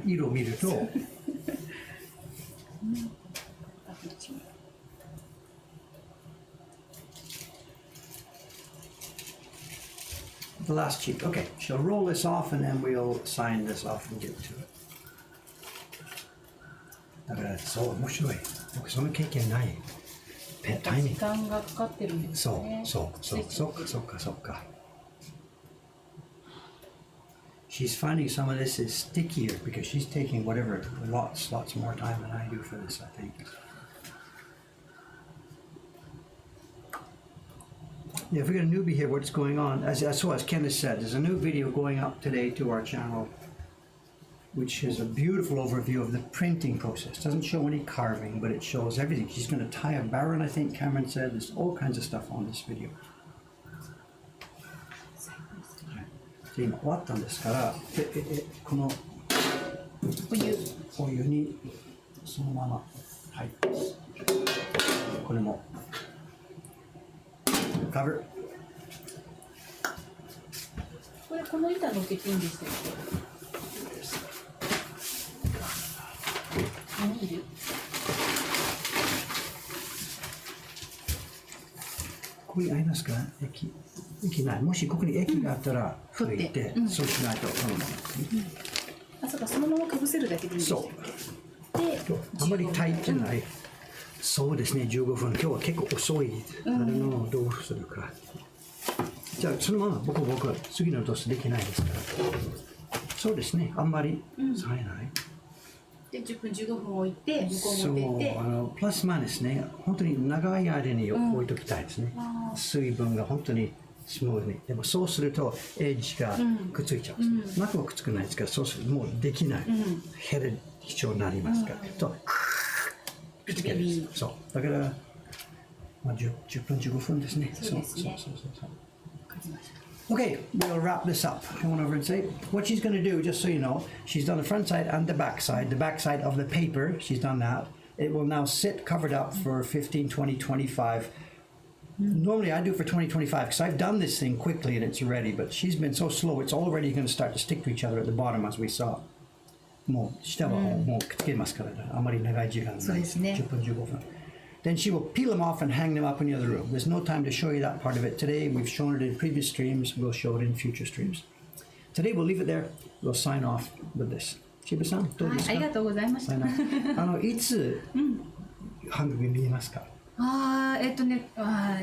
色を見ると。The last sheet. Okay, she'll roll this off and then we'll sign this off and get to it. だからそう面白い。僕その経験ない。タイミング。時間がかかってるんですね。そっか。She's finding some of this is stickier because she's taking whatever lots more time than I do for this, I think. Yeah, if we got a newbie here, what's going on? As Ken has said, there's a new video going up today to our channel, which is a beautiful overview of the printing process. Doesn't show any carving, but it shows everything. She's going to tie a baron, I think Cameron said. There's all kinds of stuff on this video. 今終わったんですからこのお湯にそのままはいこれもカバーこれこの板乗っけていいんですよ。ここにありますか液ない。もしここに液があったら拭いて、そうしないとこのまま。あ、そうか、そのままかぶせるだけでいいんですよ。で、あまり炊いてない。そうですね、15分。今日は結構遅い。あれのどうするか。じゃあそのまま僕は次のドスできないですから。そうですね、あんまりさえない。で、10分15分置いて向こう持っていって。プラスマイナスね、本当に長い間に置いときたいですね。水分が本当にスムーズに。でもそうするとエッジがくっついちゃうんです。中はくっつかないですから、そうするともうできない。減る必要になりますから。とくっつけるんです。そう。だから、まあ、10分15分ですね。そう。Okay, we'll wrap this up. Come on over and say what she's going to do, just so you know. She's done the front side and the back side. The back side of the paper, she's done that. It will now sit covered up for 15, 20, 25. Normally I do it for 20, 25 because I've done this thing quickly and it's ready, but she's been so slow, it's already going to start to stick to each other at the bottom as we saw. もう下はもうくっつけますから、あまり長い時間ない。そうですね。10分15分。then she will peel them off and hang them up in the other room. There's no time to show you that part of it today. We've shown it in previous streams. We'll show it in future streams. Today we'll leave it there. We'll sign off with this. Shiba-san, どうですか？ありがとうございました。いつ、ハングル見えますか？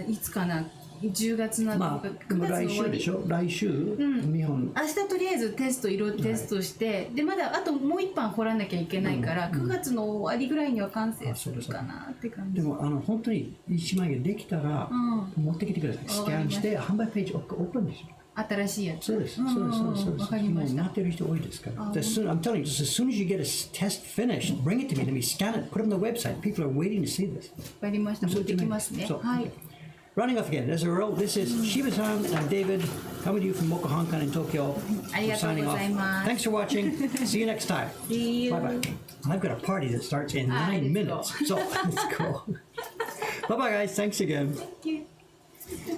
いつかな、10月の、まあ、9月の来終わり。週でしょ？来週、日本。明日とりあえず色テストして、でまだあともう一版掘らなきゃいけないから、9月の終わりぐらいには完成するかなって感じ。でも本当に1枚ができたら、持ってきてください。スキャンして販売ページオープンですよ。新しいやつ。そうです。わかりました。待ってる人多いですから。I'm telling you, just as soon as you get a test finished, bring it to me. Let me scan it, put it on the website. People are waiting to see this. わかりました。持ってきますね。はい。Running off again. As a roll, this is Shiba-san and David coming to you from Yokohama in Tokyo. ありがとうございます。Thanks for watching. See you next time. See you. Bye bye. I've got a party that starts in 9 minutes. So let's go. Bye bye, guys. Thanks again. Thank you.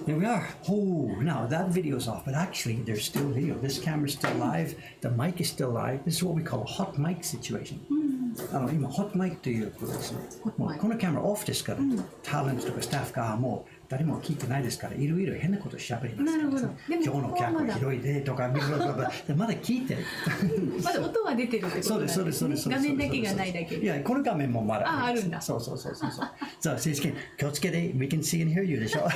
There we are. Oh, now that video's off, but actually there's still video. This camera's still live. The mic is still live. This is what we call a hot mic situation. 今、ホットマイクということですね。もうこのカメラオフですから、タレントとかスタッフがもう誰も聞いてないですから、いろいろ変なことしゃべります。なるほど。今日の客は広いでとか、まだ聞いてる。まだ音は出てるってことなんですね。そうです。画面だけがないだけで。いや、この画面もまだあるんだ。そう。じゃあ、正式気をつけて、we can see and hear you でしょ。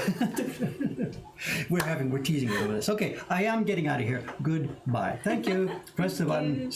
we're teasing you over this. Okay, I am getting out of here. Goodbye. Thank you. Press the button.